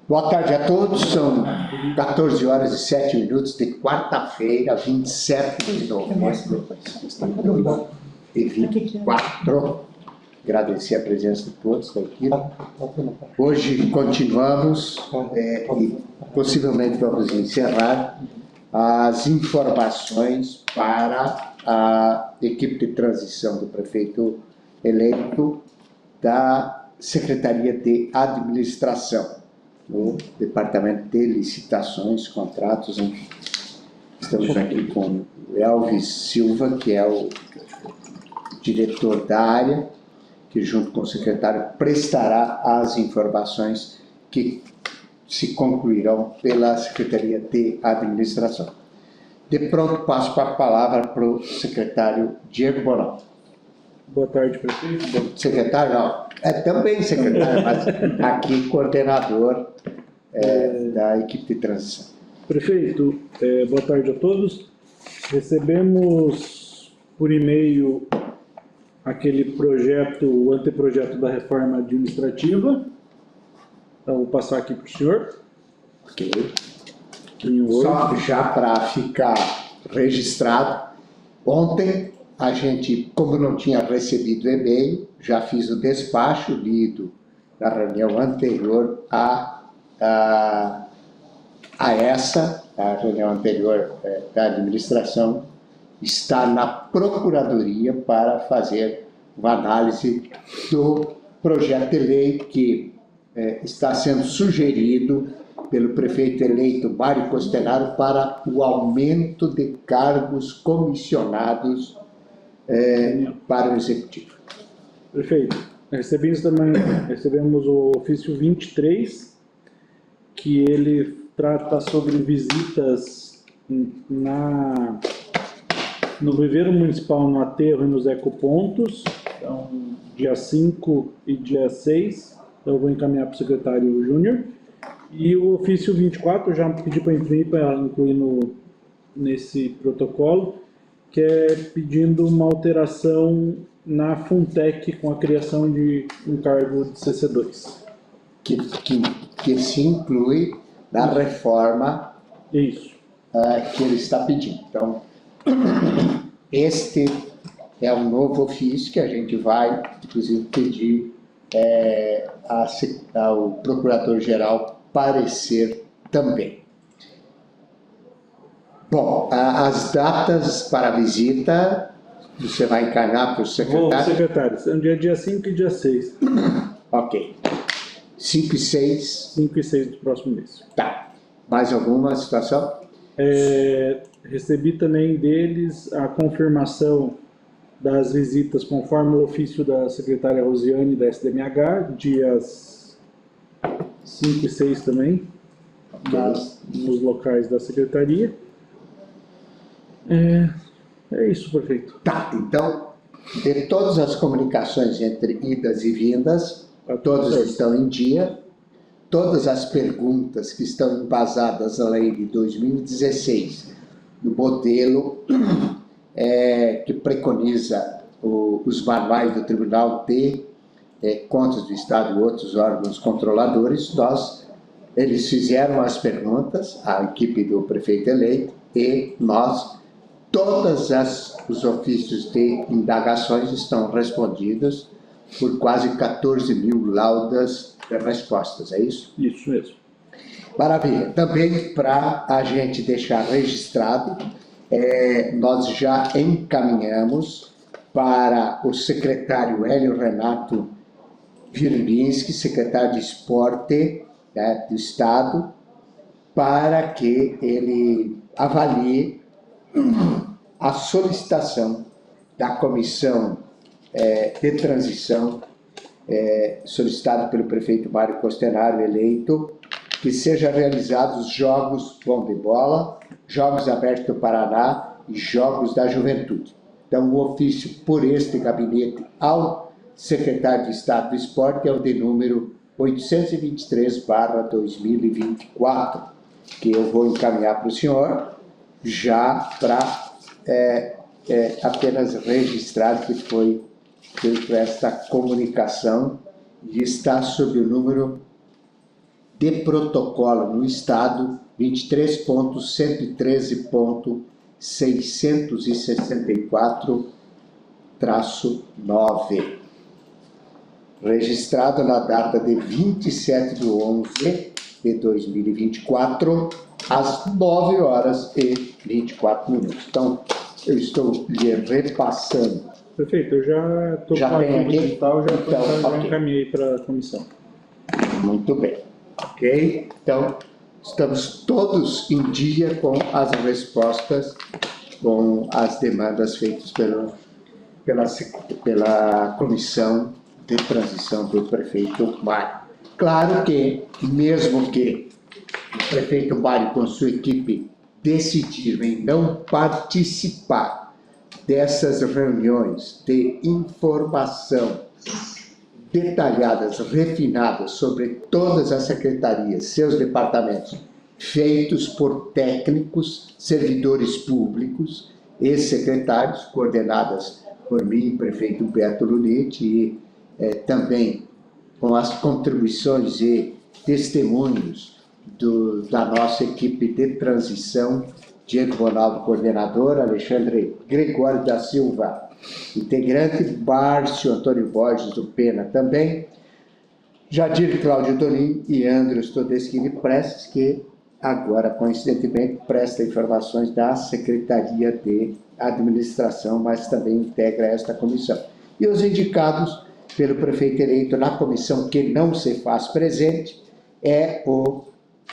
Boa tarde a todos, são 14 horas e 7 minutos de quarta-feira, 27 de novembro de 24. Agradecer a presença de todos da equipe. Hoje continuamos e possivelmente vamos encerrar as informações para a equipe de transição do prefeito eleito da Secretaria de Administração, no Departamento de Licitações, Contratos, enfim. Estamos aqui com o Elvis Silva, que é o diretor da área, que junto com o secretário prestará as informações que se concluirão pela Secretaria de Administração. De pronto, passo a palavra para o secretário Diego Bonal. Boa tarde, prefeito. Secretário, não. É também secretário, mas aqui coordenador da equipe de transição. Prefeito, boa tarde a todos. Recebemos por e-mail aquele projeto, o anteprojeto da reforma administrativa. Então, vou passar aqui para o senhor. Ok. Só já para ficar registrado, ontem a gente, como não tinha recebido o e-mail, já fiz o despacho lido na reunião anterior a essa, a reunião anterior da administração, está na Procuradoria para fazer uma análise do projeto de lei que está sendo sugerido pelo prefeito eleito Mário Costenaro para o aumento de cargos comissionados para o Executivo. Prefeito, recebemos o ofício 23, que ele trata sobre visitas no viveiro municipal, no aterro e nos ecopontos, então, dia 5 e dia 6, eu vou encaminhar para o secretário Júnior. E o ofício 24, já pedi para incluir nesse protocolo, que é pedindo uma alteração na Funtec com a criação de um cargo de CC2. Que se inclui na reforma Isso. Que ele está pedindo. Então, este é um novo ofício que a gente vai, inclusive, pedir ao Procurador-Geral parecer também. Bom, as datas para a visita, você vai encaminhar para o secretário? Vou, secretário, são dia 5 e dia 6. Ok. 5 e 6? 5 e 6 do próximo mês. Tá. Mais alguma situação? Recebi também deles a confirmação das visitas conforme o ofício da secretária Rosiane da SDMH, dias 5 e 6 também, nos locais da secretaria. É isso, prefeito. Tá, então, de todas as comunicações entre idas e vindas, todas estão em dia, todas as perguntas que estão embasadas na lei de 2016, no modelo que preconiza os manuais do Tribunal de Contas do Estado e outros órgãos controladores, eles fizeram as perguntas, a equipe do prefeito eleito, e todos os ofícios de indagações estão respondidos por quase 14 mil laudas de respostas, é isso? Isso mesmo. Maravilha. Também para a gente deixar registrado, nós já encaminhamos para o secretário Hélio Renato Virminski, secretário de Esporte do Estado, para que ele avalie a solicitação da comissão de transição solicitada pelo prefeito Mário Costenaro, eleito, que sejam realizados jogos bom de bola, Jogos Abertos do Paraná e Jogos da Juventude. Então, o ofício por este gabinete ao secretário de Estado do Esporte é o de número 823/2024, que eu vou encaminhar para o senhor, já para apenas registrar que foi feita esta comunicação e está sob o número de protocolo no Estado 23.113.664-9, registrado na data de 27/11/2024, às 9h24. Então, eu estou lhe repassando. Prefeito, eu já estou com o arquivo digital, já encaminhei para a comissão. Muito bem, ok? Então, estamos todos em dia com as respostas, com as demandas feitas pela Comissão de Transição do prefeito Mário. Claro que, mesmo que o prefeito Mário com sua equipe decidiram em não participar dessas reuniões de informação detalhadas, refinadas sobre todas as secretarias, seus departamentos, feitos por técnicos, servidores públicos e secretários, coordenadas por mim, prefeito Beto Lunete, e também com as contribuições e testemunhos da nossa equipe de transição, Diego Bonaldo, coordenador, Alexandre Gregório da Silva, integrante, Márcio Antônio Borges do Pena também, Jadir Cláudio Dolim e Andros Todeschini Prestes, que agora, coincidentemente, presta informações da Secretaria de Administração, mas também integra esta comissão. E os indicados pelo prefeito eleito na comissão, que não se faz presente, é o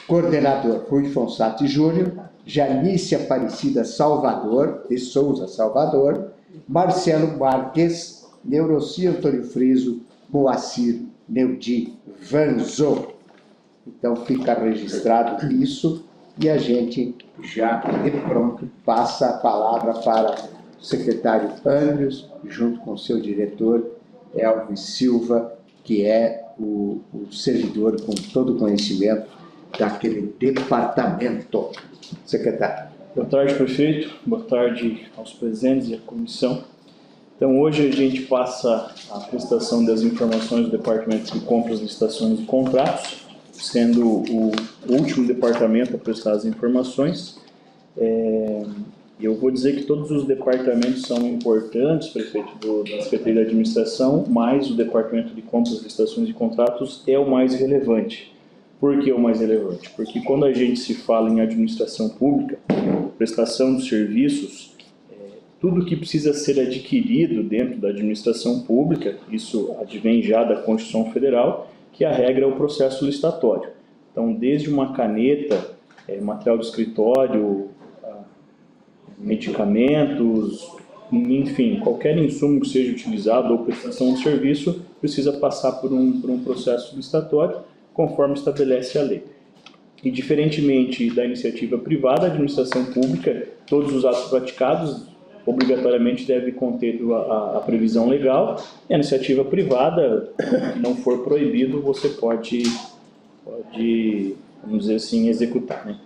coordenador Rui Fonsati Júnior, Janice Aparecida Salvador, de Souza Salvador, Marcelo Marques, Neuroci Antônio Friso, Moacir Neudi Vanzo. Então fica registrado isso e a gente já de pronto passa a palavra para o secretário Andros, junto com o seu diretor Elvis Silva, que é o servidor com todo o conhecimento daquele departamento. Secretário. Boa tarde, prefeito. Boa tarde aos presentes e à comissão. Então, hoje a gente passa a prestação das informações do Departamento de Compras, Licitações e Contratos, sendo o último departamento a prestar as informações. Eu vou dizer que todos os departamentos são importantes, prefeito, da Secretaria da Administração, mas o Departamento de Compras, Licitações e Contratos é o mais relevante. Por que o mais relevante? Porque quando a gente se fala em administração pública, prestação de serviços, tudo que precisa ser adquirido dentro da administração pública, isso advém já da Constituição Federal, que a regra é o processo licitatório. Então, desde uma caneta, material de escritório, medicamentos, enfim, qualquer insumo que seja utilizado ou prestação de serviço precisa passar por um processo licitatório, conforme estabelece a lei. E, diferentemente da iniciativa privada, a administração pública, todos os atos praticados, obrigatoriamente devem conter a previsão legal, e a iniciativa privada, que não for proibido, você pode, vamos dizer assim, executar, né?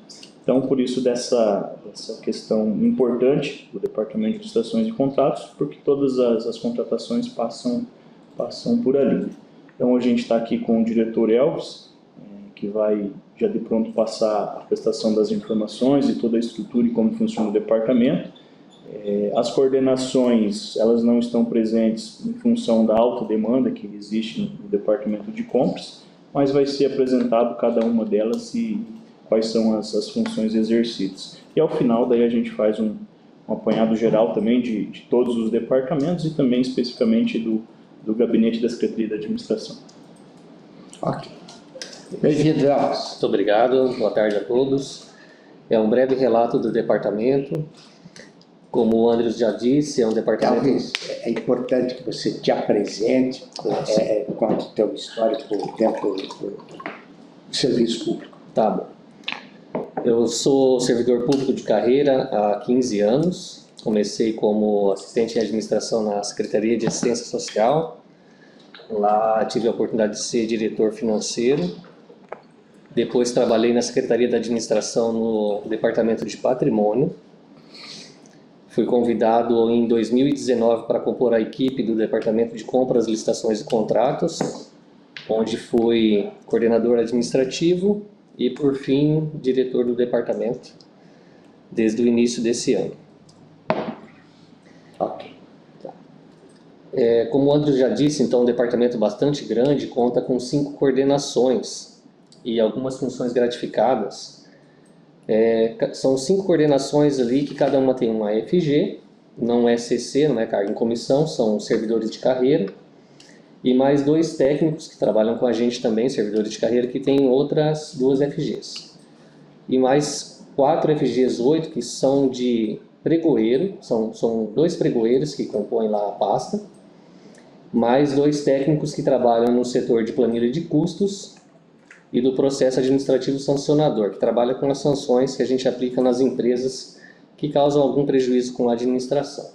Então, por isso, dessa questão importante do Departamento de Licitações e Contratos, porque todas as contratações passam por ali. Então, hoje a gente está aqui com o diretor Elvis, que vai já de pronto passar a prestação das informações e toda a estrutura e como funciona o departamento. As coordenações, elas não estão presentes em função da alta demanda que existe no departamento de compras, mas vai ser apresentado cada uma delas e quais são as funções exercidas. E ao final, daí a gente faz um apanhado geral também de todos os departamentos e também especificamente do gabinete da Secretaria da Administração. Ok. Bem-vindo, Elvis. Muito obrigado, boa tarde a todos. É um breve relato do departamento. Como o Andros já disse, é um departamento... Talvez é importante que você te apresente com o teu histórico dentro do serviço público. Tá bom. Eu sou servidor público de carreira há 15 anos. Comecei como assistente em administração na Secretaria de Assistência Social. Lá tive a oportunidade de ser diretor financeiro. Depois trabalhei na Secretaria da Administração no Departamento de Patrimônio. Fui convidado em 2019 para compor a equipe do Departamento de Compras, Licitações e Contratos. onde fui coordenador administrativo e, por fim, diretor do departamento desde o início desse ano. Ok. Como o André já disse, então, um departamento bastante grande, conta com 5 coordenações e algumas funções gratificadas. São 5 coordenações ali que cada uma tem uma FG, não é CC, não é carga em comissão, são servidores de carreira, e mais 2 técnicos que trabalham com a gente também, servidores de carreira, que têm outras 2 FGs. E mais 4 FGs 8 que são de pregoeiro, são 2 pregoeiros que compõem lá a pasta, mais 2 técnicos que trabalham no setor de planilha de custos e do processo administrativo sancionador, que trabalha com as sanções que a gente aplica nas empresas que causam algum prejuízo com a administração.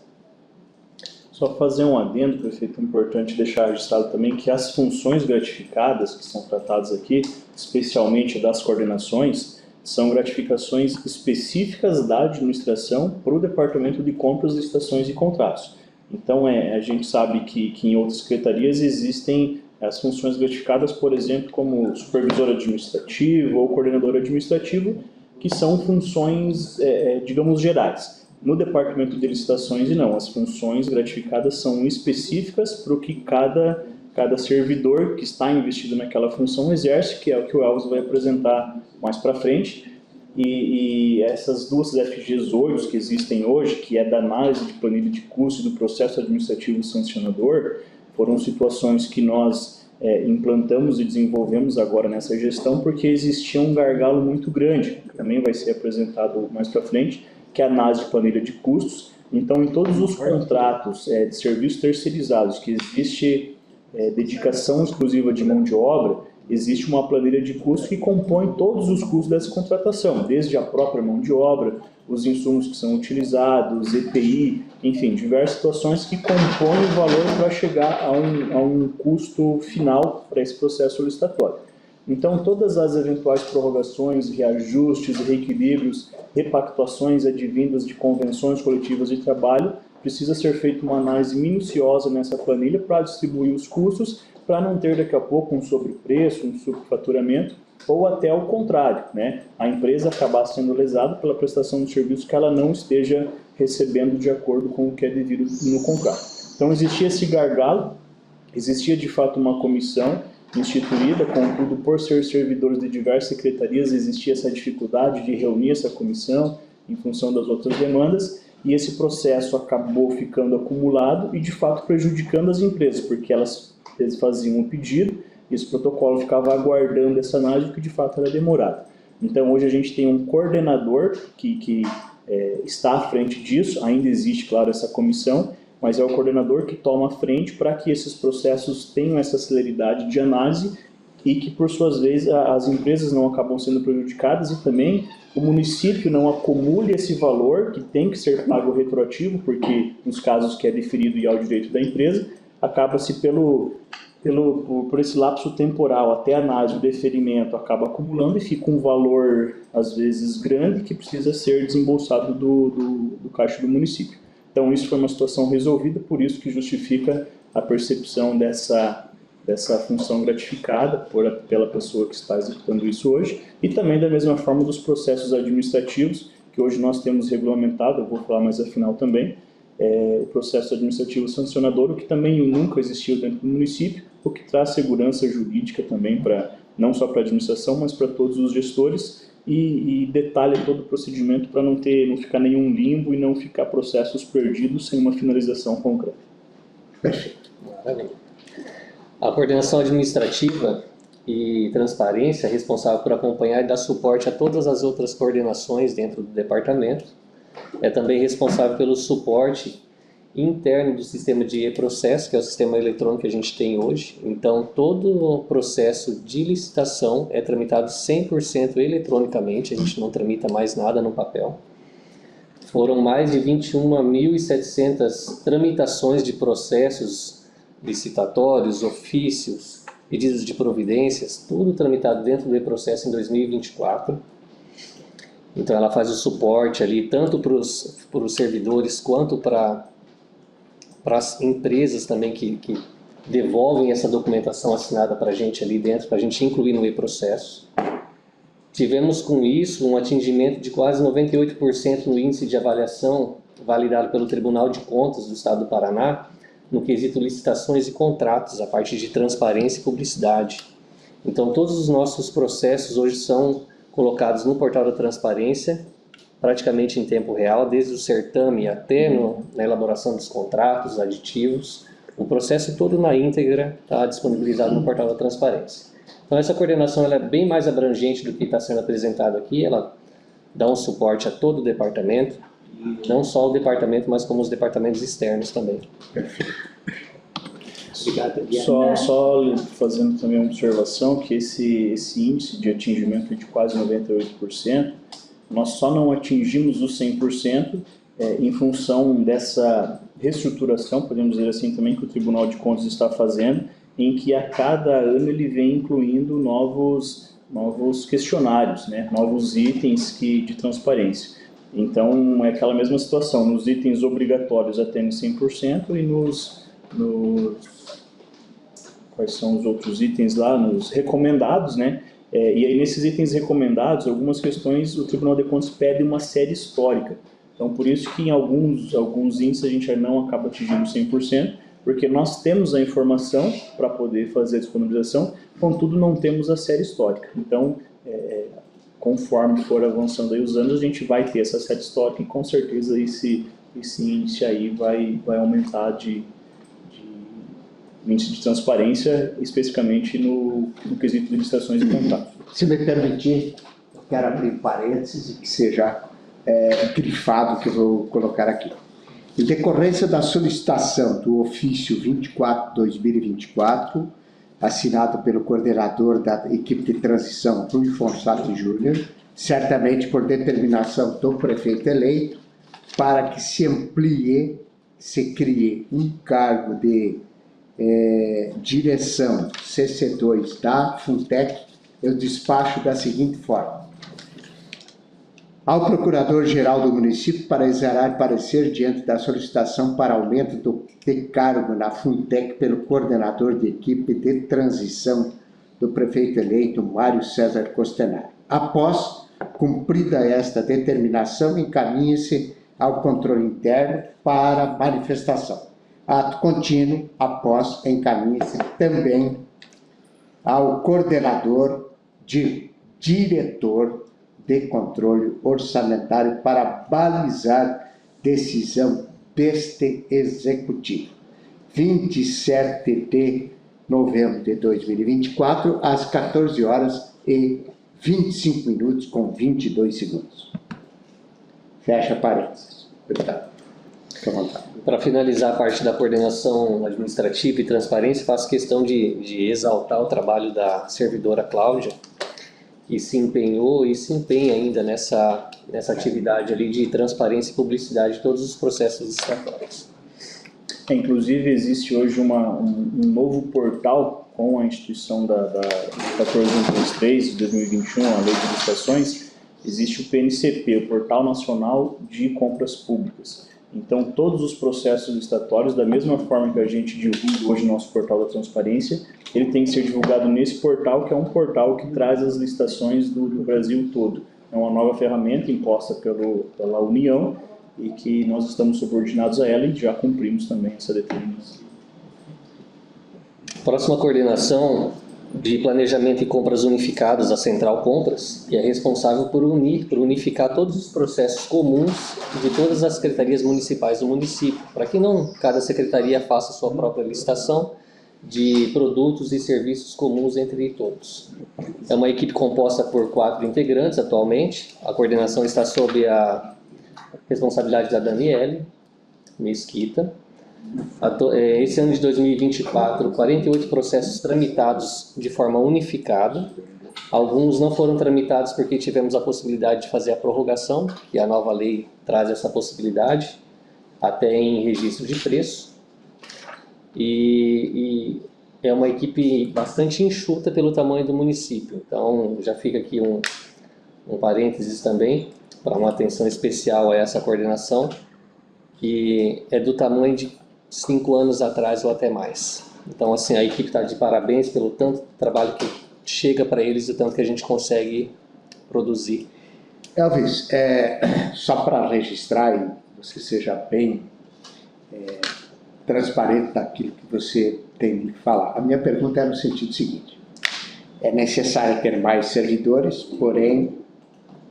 Só fazer um adendo, prefeito, importante deixar registrado também que as funções gratificadas que são tratadas aqui, especialmente das coordenações, são gratificações específicas da administração para o Departamento de Compras, Licitações e Contratos. Então, a gente sabe que em outras secretarias existem as funções gratificadas, por exemplo, como supervisor administrativo ou coordenador administrativo, que são funções, digamos, gerais. No Departamento de Licitações, não, as funções gratificadas são específicas para o que cada servidor que está investido naquela função exerce, que é o que o Elvis vai apresentar mais para frente. E essas 2 FGs 8 que existem hoje, que é da análise de planilha de custo e do processo administrativo sancionador, foram situações que nós implantamos e desenvolvemos agora nessa gestão, porque existia um gargalo muito grande, que também vai ser apresentado mais para frente, que é a análise de planilha de custos. Então, em todos os contratos de serviços terceirizados que existe dedicação exclusiva de mão de obra, existe uma planilha de custos que compõe todos os custos dessa contratação, desde a própria mão de obra, os insumos que são utilizados, EPI, enfim, diversas situações que compõem o valor para chegar a um custo final para esse processo licitatório. Então, todas as eventuais prorrogações, reajustes, reequilíbrios, repactuações advindas de convenções coletivas de trabalho, precisa ser feita uma análise minuciosa nessa planilha para distribuir os custos, para não ter daqui a pouco um sobrepreço, um superfaturamento, ou até o contrário, né? A empresa acabar sendo lesada pela prestação de serviço que ela não esteja recebendo de acordo com o que é devido no contrato. Então, existia esse gargalo, existia de fato uma comissão instituída, contudo, por ser servidores de diversas secretarias, existia essa dificuldade de reunir essa comissão em função das outras demandas, e esse processo acabou ficando acumulado e, de fato, prejudicando as empresas, porque eles faziam um pedido, e esse protocolo ficava aguardando essa análise, que de fato era demorado. Então, hoje a gente tem um coordenador que está à frente disso, ainda existe, claro, essa comissão, mas é o coordenador que toma a frente para que esses processos tenham essa celeridade de análise e que, por suas vezes, as empresas não acabam sendo prejudicadas e também o município não acumule esse valor que tem que ser pago retroativo, porque nos casos que é deferido e ao direito da empresa, acaba-se por esse lapso temporal até a análise, o deferimento acaba acumulando e fica um valor, às vezes, grande que precisa ser desembolsado do caixa do município. Então, isso foi uma situação resolvida, por isso que justifica a percepção dessa função gratificada pela pessoa que está executando isso hoje, e também da mesma forma dos processos administrativos, que hoje nós temos regulamentado, eu vou falar mais afinal também, o processo administrativo sancionador, o que também nunca existiu dentro do município, o que traz segurança jurídica também, não só para a administração, mas para todos os gestores, e detalha todo o procedimento para não ficar nenhum limbo e não ficar processos perdidos sem uma finalização concreta. Perfeito. Maravilha. A coordenação administrativa e transparência é responsável por acompanhar e dar suporte a todas as outras coordenações dentro do departamento. É também responsável pelo suporte interno do sistema de e-processo, que é o sistema eletrônico que a gente tem hoje. Então, todo o processo de licitação é tramitado 100% eletronicamente, a gente não tramita mais nada no papel. Foram mais de 21.700 tramitações de processos licitatórios, ofícios, pedidos de providências, tudo tramitado dentro do e-processo em 2024. Então, ela faz o suporte ali, tanto para os servidores, quanto para as empresas também que devolvem essa documentação assinada para a gente ali dentro, para a gente incluir no e-processo. Tivemos com isso um atingimento de quase 98% no índice de avaliação validado pelo Tribunal de Contas do Estado do Paraná, no quesito licitações e contratos, a parte de transparência e publicidade. Então, todos os nossos processos hoje são colocados no portal da transparência, praticamente em tempo real, desde o certame até na elaboração dos contratos, aditivos. O processo todo na íntegra está disponibilizado no portal da transparência. Então, essa coordenação ela é bem mais abrangente do que está sendo apresentado aqui. Ela dá um suporte a todo o departamento, não só o departamento, mas como os departamentos externos também. Obrigado, Só fazendo também uma observação que esse índice de atingimento de quase 98%, nós só não atingimos os 100% em função dessa reestruturação, podemos dizer assim também, que o Tribunal de Contas está fazendo, em que a cada ano ele vem incluindo novos questionários, né? Novos itens de transparência. Então, é aquela mesma situação, nos itens obrigatórios atende 100% e quais são os outros itens lá, nos recomendados, né? E aí, nesses itens recomendados, algumas questões o Tribunal de Contas pede uma série histórica. Então, por isso que em alguns índices a gente não acaba atingindo 100%, porque nós temos a informação para poder fazer a disponibilização, contudo não temos a série histórica. Então, conforme for avançando aí os anos, a gente vai ter essa série histórica e com certeza esse índice aí vai aumentar índice de transparência, especificamente no quesito de licitações e contratos. Se me permitir, eu quero abrir parênteses e que seja grifado o que eu vou colocar aqui. Em decorrência da solicitação do ofício 24/2024, assinado pelo coordenador da equipe de transição, Rui Fonsato Júnior, certamente por determinação do prefeito eleito, para que se amplie, se crie um cargo de direção CC2 da Funtec, eu despacho da seguinte forma. Ao Procurador-Geral do Município para exarar parecer diante da solicitação para aumento de cargo na Funtec pelo coordenador de equipe de transição do prefeito eleito, Mário César Costenaro. Após cumprida esta determinação, encaminhe-se ao controle interno para manifestação. Ato contínuo, após, encaminhe-se também ao coordenador de diretor de controle orçamentário para balizar decisão deste executivo. 27 de novembro de 2024, às 14 horas e 25 minutos com 22 segundos. Fecha parênteses. Obrigado. Fique à vontade. Para finalizar a parte da coordenação administrativa e transparência, faço questão de exaltar o trabalho da servidora Cláudia, que se empenhou e se empenha ainda nessa atividade ali de transparência e publicidade de todos os processos licitatórios. Inclusive, existe hoje um novo portal com a instituição da 14133 de 2021, a Lei de Licitações. Existe o PNCP, o Portal Nacional de Compras Públicas. Então, todos os processos licitatórios, da mesma forma que a gente divulga hoje no nosso portal da transparência, ele tem que ser divulgado nesse portal, que é um portal que traz as licitações do Brasil todo. É uma nova ferramenta imposta pela União e que nós estamos subordinados a ela e já cumprimos também essa determinação. Próxima coordenação de planejamento e compras unificadas, a Central Compras, que é responsável por unificar todos os processos comuns de todas as secretarias municipais do município, para que não cada secretaria faça sua própria licitação de produtos e serviços comuns entre todos. É uma equipe composta por 4 integrantes atualmente. A coordenação está sob a responsabilidade da Daniele Mesquita. Esse ano de 2024, 48 processos tramitados de forma unificada. Alguns não foram tramitados porque tivemos a possibilidade de fazer a prorrogação, que a nova lei traz essa possibilidade, até em registro de preço. E é uma equipe bastante enxuta pelo tamanho do município. Então, já fica aqui um parênteses também, para uma atenção especial a essa coordenação, que é do tamanho de 5 anos atrás ou até mais. Então, assim, a equipe está de parabéns pelo tanto de trabalho que chega para eles e o tanto que a gente consegue produzir. Elvis, só para registrar e você seja bem transparente daquilo que você tem de falar. A minha pergunta é no sentido seguinte: é necessário ter mais servidores, porém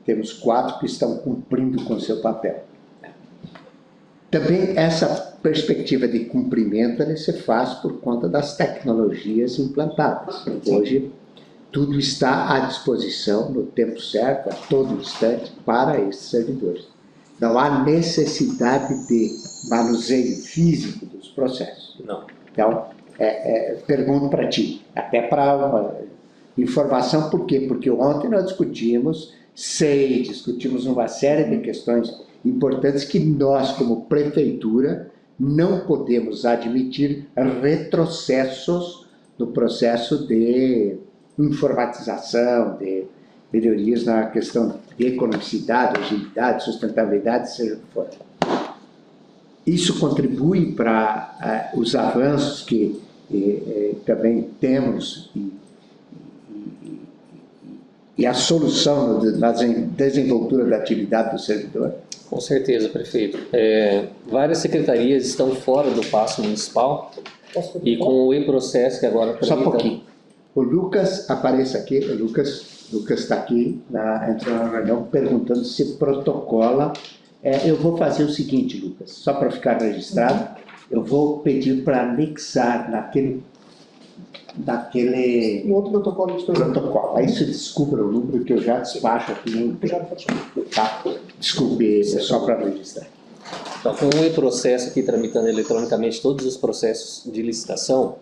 temos 4 que estão cumprindo com o seu papel. Também essa perspectiva de cumprimento se faz por conta das tecnologias implantadas. Hoje, tudo está à disposição, no tempo certo, a todo instante, para esses servidores. Não há necessidade de manuseio físico dos processos. Não. Então, pergunto para ti, até para uma informação, por quê? Porque ontem nós discutimos uma série de questões importantes que nós, como prefeitura, não podemos admitir retrocessos no processo de informatização, de melhorias na questão de economicidade, agilidade, sustentabilidade, seja o que for. Isso contribui para os avanços que também temos e a solução na desenvoltura da atividade do servidor? Com certeza, prefeito. Várias secretarias estão fora do Paço Municipal e com o e-processo que agora... Só um pouquinho. O Lucas, apareça aqui, o Lucas está aqui, entrou na reunião, perguntando se protocola. Eu vou fazer o seguinte, Lucas, só para ficar registrado, eu vou pedir para anexar naquele No outro protocolo de protocolo. Aí você descubra o número que eu já despacho aqui. Tá? Desculpe, é só para registrar. Então, com o e-processo aqui tramitando eletronicamente todos os processos de licitação,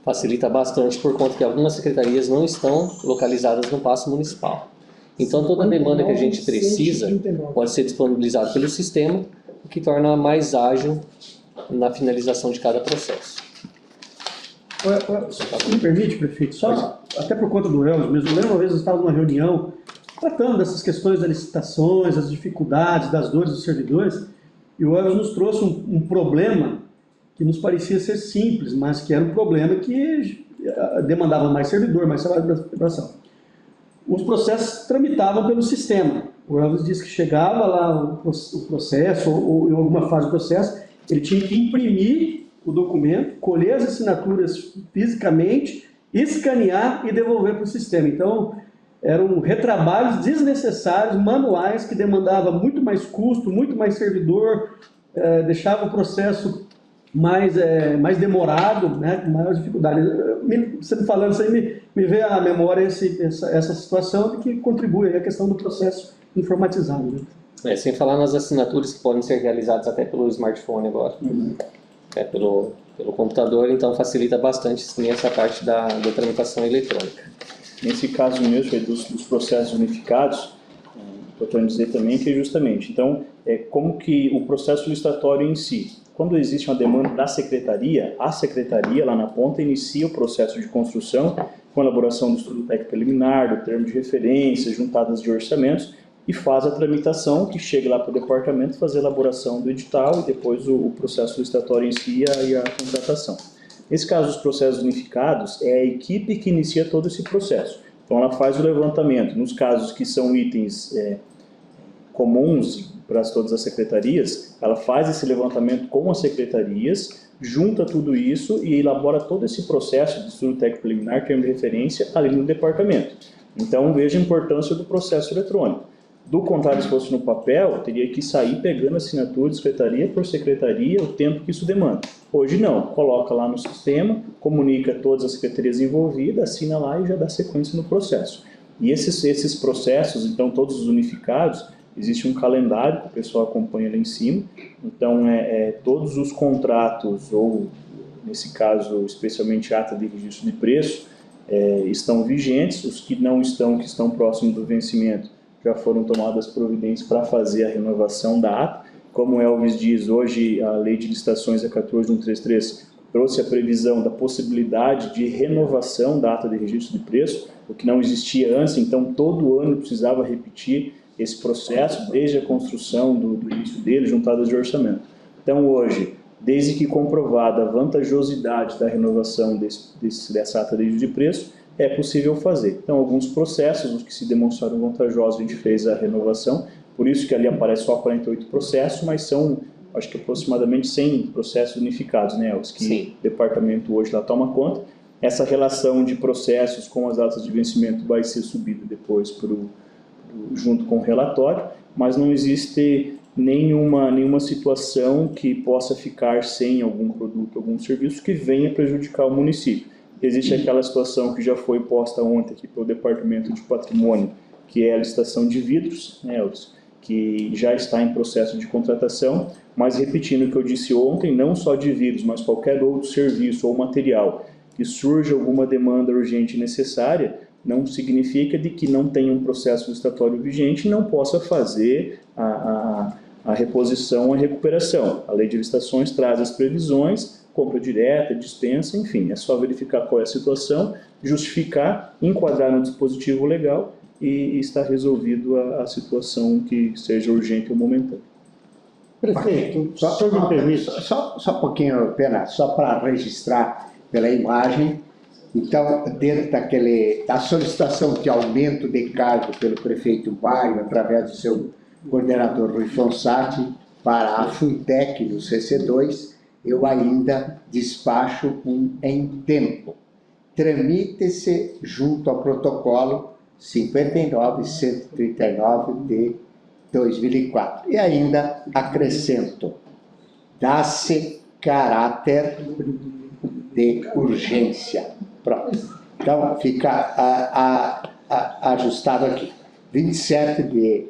facilita bastante por conta que algumas secretarias não estão localizadas no Paço Municipal. Então, toda a demanda que a gente precisa pode ser disponibilizada pelo sistema, o que torna mais ágil na finalização de cada processo. Se me permite, prefeito, só até por conta do Elvis mesmo, eu lembro uma vez eu estava numa reunião tratando dessas questões das licitações, das dificuldades, das dores dos servidores, e o Elvis nos trouxe um problema que nos parecia ser simples, mas que era um problema que demandava mais servidor, mais salário da operação. Os processos tramitavam pelo sistema. O Elvis disse que chegava lá o processo, ou em alguma fase do processo, ele tinha que imprimir o documento, colher as assinaturas fisicamente, escanear e devolver para o sistema. Então, eram retrabalhos desnecessários, manuais, que demandavam muito mais custo, muito mais servidor, deixava o processo mais demorado, né, com maior dificuldade. Você me falando isso aí, me vê à memória essa situação de que contribui à questão do processo informatizado. Né? Sem falar nas assinaturas que podem ser realizadas até pelo smartphone agora. Pelo computador, então facilita bastante sim, essa parte da tramitação eletrônica. Nesse caso mesmo, dos processos unificados, importante dizer também que justamente, então, como que o processo licitatório em si, quando existe uma demanda da secretaria, a secretaria lá na ponta inicia o processo de construção com a elaboração do estudo técnico preliminar, do termo de referência, juntadas de orçamentos, e faz a tramitação, que chega lá para o departamento fazer a elaboração do edital e depois o processo licitatório em si e a contratação. Nesse caso, os processos unificados, é a equipe que inicia todo esse processo. Então, ela faz o levantamento. Nos casos que são itens comuns para todas as secretarias, ela faz esse levantamento com as secretarias, junta tudo isso e elabora todo esse processo de estudo técnico preliminar, termo de referência, ali no departamento. Então, veja a importância do processo eletrônico. Do contrário, se fosse no papel, teria que sair pegando assinatura de secretaria por secretaria, o tempo que isso demanda. Hoje não, coloca lá no sistema, comunica todas as secretarias envolvidas, assina lá e já dá sequência no processo. E esses processos, então todos os unificados, existe um calendário que o pessoal acompanha lá em cima, então todos os contratos, ou nesse caso especialmente ata de registro de preço, estão vigentes, os que não estão, que estão próximos do vencimento, já foram tomadas providências para fazer a renovação da ata. Como o Elvis diz, hoje a lei de licitações, a 14.133, trouxe a previsão da possibilidade de renovação da ata de registro de preço, o que não existia antes, então todo ano precisava repetir esse processo, desde a construção do início dele, juntadas de orçamento. Então hoje, desde que comprovada a vantajosidade da renovação dessa ata de preço, é possível fazer. Então, alguns processos, os que se demonstraram vantajosos, a gente fez a renovação, por isso que ali aparece só 48 processos, mas são, acho que aproximadamente 100 processos unificados, né, os que Sim. o departamento hoje lá toma conta. Essa relação de processos com as datas de vencimento vai ser subida depois junto com o relatório, mas não existe nenhuma situação que possa ficar sem algum produto, algum serviço que venha prejudicar o município. Existe aquela situação que já foi posta ontem aqui pelo Departamento de Patrimônio, que é a licitação de vidros, né, que já está em processo de contratação, mas repetindo o que eu disse ontem, não só de vidros, mas qualquer outro serviço ou material que surja alguma demanda urgente e necessária, não significa de que não tenha um processo licitatório vigente e não possa fazer a reposição, a recuperação. A lei de licitações traz as previsões, compra direta, dispensa, enfim, é só verificar qual é a situação, justificar, enquadrar no dispositivo legal e está resolvido a situação que seja urgente ou momentânea. Prefeito, só me permite. Só um pouquinho, apenas, só para registrar pela imagem. Então, dentro da solicitação de aumento de cargo pelo prefeito Baio, através do seu coordenador Rui Fonsati, para a Funtec no CC2, eu ainda despacho em tempo. Tramite-se junto ao protocolo 59.139 de 2004. E ainda acrescento, dá-se caráter de urgência. Pronto. Então, fica ajustado aqui. 27 de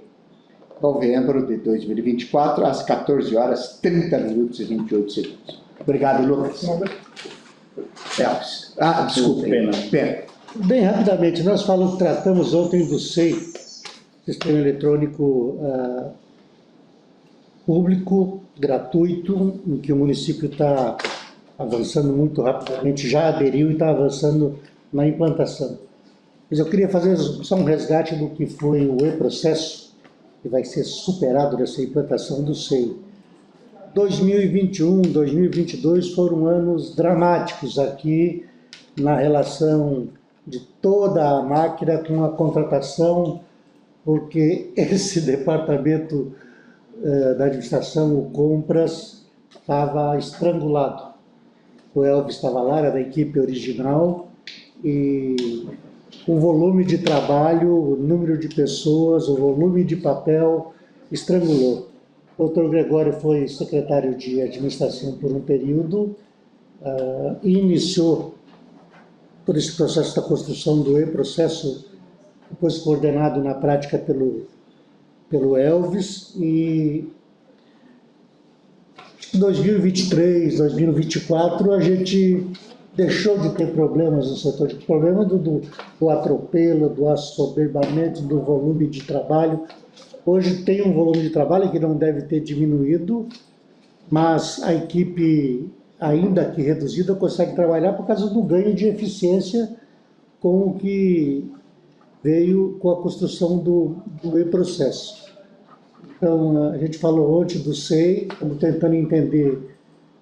novembro de 2024, às 14 horas, 30 minutos e 28 segundos. Obrigado, Lucas. Elvis. Desculpa, Pena. Bem rapidamente, nós tratamos ontem do SEI, Sistema Eletrônico Público, gratuito, em que o município está avançando muito rapidamente, já aderiu e está avançando na implantação. Mas eu queria fazer só um resgate do que foi o e-processo, que vai ser superado nessa implantação do SEI. 2021, 2022 foram anos dramáticos aqui na relação de toda a máquina com a contratação, porque esse departamento da administração, o Compras, estava estrangulado. O Elvis estava lá, era da equipe original, e o volume de trabalho, o número de pessoas, o volume de papel estrangulou. O Dr. Gregório foi secretário de administração por um período e iniciou todo esse processo da construção do e-processo, depois coordenado na prática pelo Elvis, e em 2023, 2024, a gente deixou de ter problemas no setor, de problema do atropelo, do assoberbamento, do volume de trabalho. Hoje tem um volume de trabalho que não deve ter diminuído, mas a equipe, ainda que reduzida, consegue trabalhar por causa do ganho de eficiência com o que veio com a construção do e-processo. Então, a gente falou ontem do SEI, estamos tentando entender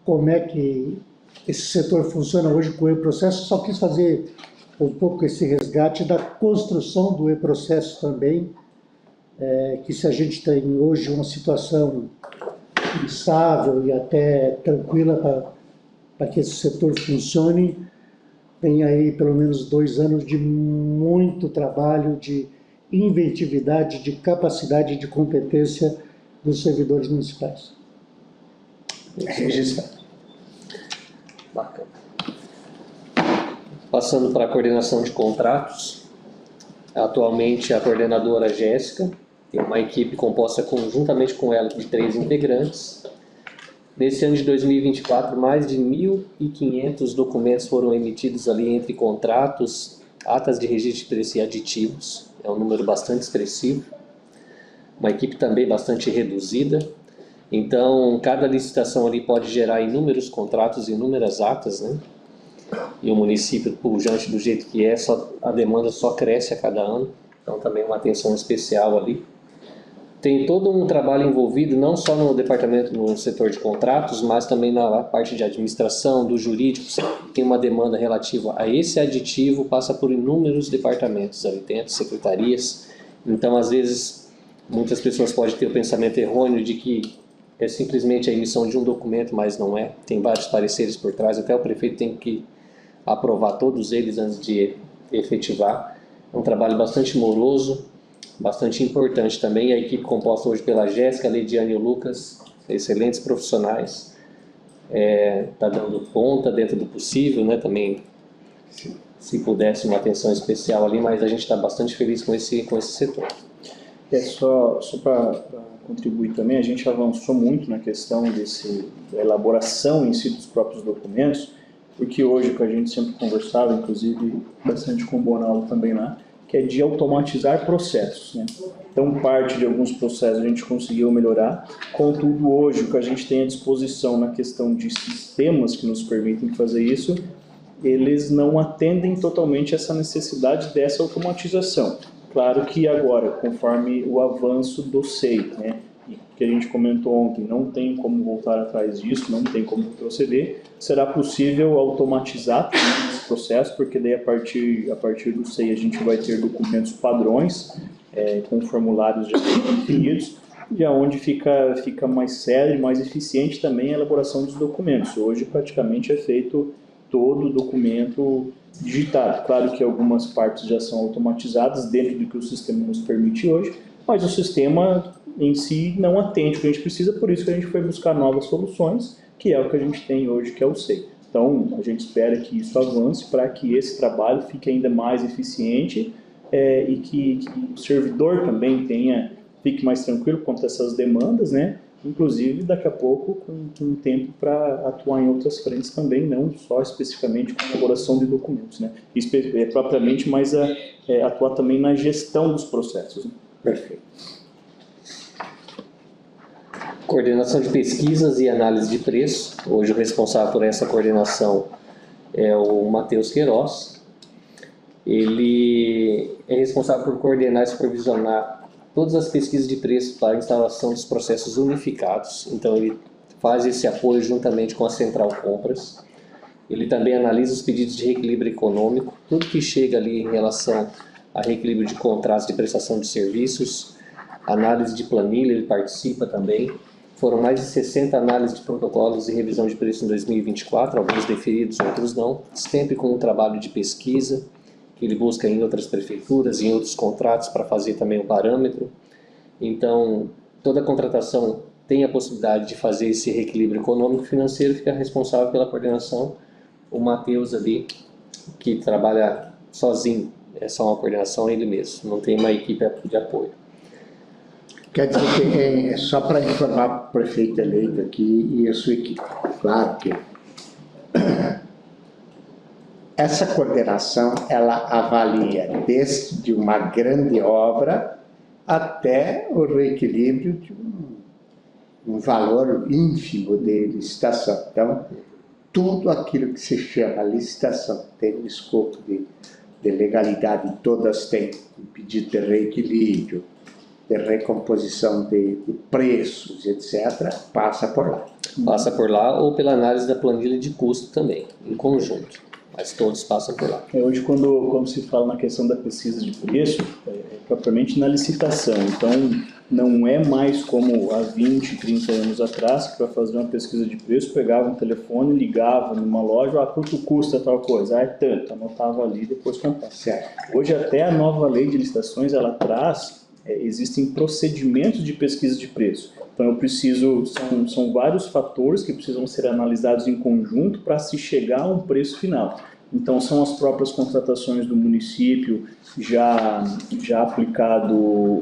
como é que esse setor funciona hoje com o e-processo. Só quis fazer um pouco esse resgate da construção do e-processo também, que se a gente tem hoje uma situação estável e até tranquila para que esse setor funcione, tem aí pelo menos 2 anos de muito trabalho, de inventividade, de capacidade e de competência dos servidores municipais. Registrado. Bacana. Passando para a coordenação de contratos, atualmente a coordenadora Jéssica tem uma equipe composta conjuntamente com ela de 3 integrantes. Nesse ano de 2024, mais de 1.500 documentos foram emitidos ali entre contratos, atas de registro de preço e aditivos. É um número bastante expressivo. Uma equipe também bastante reduzida. Então, cada licitação ali pode gerar inúmeros contratos, inúmeras atas, né? E o município, pujante do jeito que é, a demanda só cresce a cada ano. Então, também uma atenção especial ali. tem todo um trabalho envolvido, não só no departamento, no setor de contratos, mas também na parte de administração, do jurídico. Tem uma demanda relativa a esse aditivo, passa por inúmeros departamentos, ali dentro, secretarias. Então, às vezes, muitas pessoas podem ter o pensamento errôneo de que é simplesmente a emissão de um documento, mas não é. Tem vários pareceres por trás, até o prefeito tem que aprovar todos eles antes de efetivar. É um trabalho bastante moroso, bastante importante também. A equipe composta hoje pela Jéssica, Leidiane e o Lucas, excelentes profissionais, está dando conta dentro do possível, né? Também, se pudesse, uma atenção especial ali, mas a gente está bastante feliz com esse setor. Só para contribuir também, a gente avançou muito na questão da elaboração em si dos próprios documentos, porque hoje, que a gente sempre conversava, inclusive bastante com o Bonaldo também lá, que é de automatizar processos, né? Então, parte de alguns processos a gente conseguiu melhorar, contudo, hoje, o que a gente tem à disposição na questão de sistemas que nos permitem fazer isso, eles não atendem totalmente essa necessidade dessa automatização. Claro que agora, conforme o avanço do SEI, né, e que a gente comentou ontem, não tem como voltar atrás disso, não tem como proceder, será possível automatizar esse processo, porque daí a partir do SEI a gente vai ter documentos padrões, com formulários já definidos, e aonde fica mais sério e mais eficiente também a elaboração dos documentos. Hoje praticamente é feito todo o documento digitado. Claro que algumas partes já são automatizadas dentro do que o sistema nos permite hoje, mas o sistema em si não atende o que a gente precisa, por isso que a gente foi buscar novas soluções, que é o que a gente tem hoje, que é o SEI. Então, a gente espera que isso avance para que esse trabalho fique ainda mais eficiente e que o servidor também fique mais tranquilo quanto a essas demandas, né? Inclusive, daqui a pouco, com tempo para atuar em outras frentes também, não só especificamente com a elaboração de documentos, né? Propriamente, mas atuar também na gestão dos processos. Né? Perfeito. Coordenação de pesquisas e análise de preço. Hoje o responsável por essa coordenação é o Matheus Queiroz. Ele é responsável por coordenar e supervisionar todas as pesquisas de preço para a instalação dos processos unificados. Então ele faz esse apoio juntamente com a Central Compras. Ele também analisa os pedidos de reequilíbrio econômico, tudo que chega ali em relação a reequilíbrio de contratos de prestação de serviços, análise de planilha, ele participa também. Foram mais de 60 análises de protocolos e revisão de preço em 2024, alguns deferidos, outros não, sempre com um trabalho de pesquisa, que ele busca em outras prefeituras, em outros contratos, para fazer também um parâmetro. Então, toda contratação tem a possibilidade de fazer esse reequilíbrio econômico e financeiro, fica responsável pela coordenação o Matheus ali, que trabalha sozinho, é só uma coordenação ele mesmo, não tem uma equipe de apoio. Quer dizer que é só para informar o prefeito eleito aqui e a sua equipe. Claro que essa coordenação, ela avalia desde uma grande obra até o reequilíbrio de um valor ínfimo de licitação. Então, tudo aquilo que se chama licitação tem um escopo de legalidade, todas têm um pedido de reequilíbrio, de recomposição de preços, etc., passa por lá. Passa por lá ou pela análise da planilha de custo também, em conjunto, mas todos passam por lá. Hoje, quando se fala na questão da pesquisa de preço, propriamente na licitação, então não é mais como há 20, 30 anos atrás, que para fazer uma pesquisa de preço, pegava um telefone, ligava numa loja, quanto custa tal coisa? É tanto, anotava ali e depois comprava. Certo. Hoje até a nova lei de licitações, ela traz, existem procedimentos de pesquisa de preço. Então eu preciso, são vários fatores que precisam ser analisados em conjunto para se chegar a um preço final. Então são as próprias contratações do município, já aplicado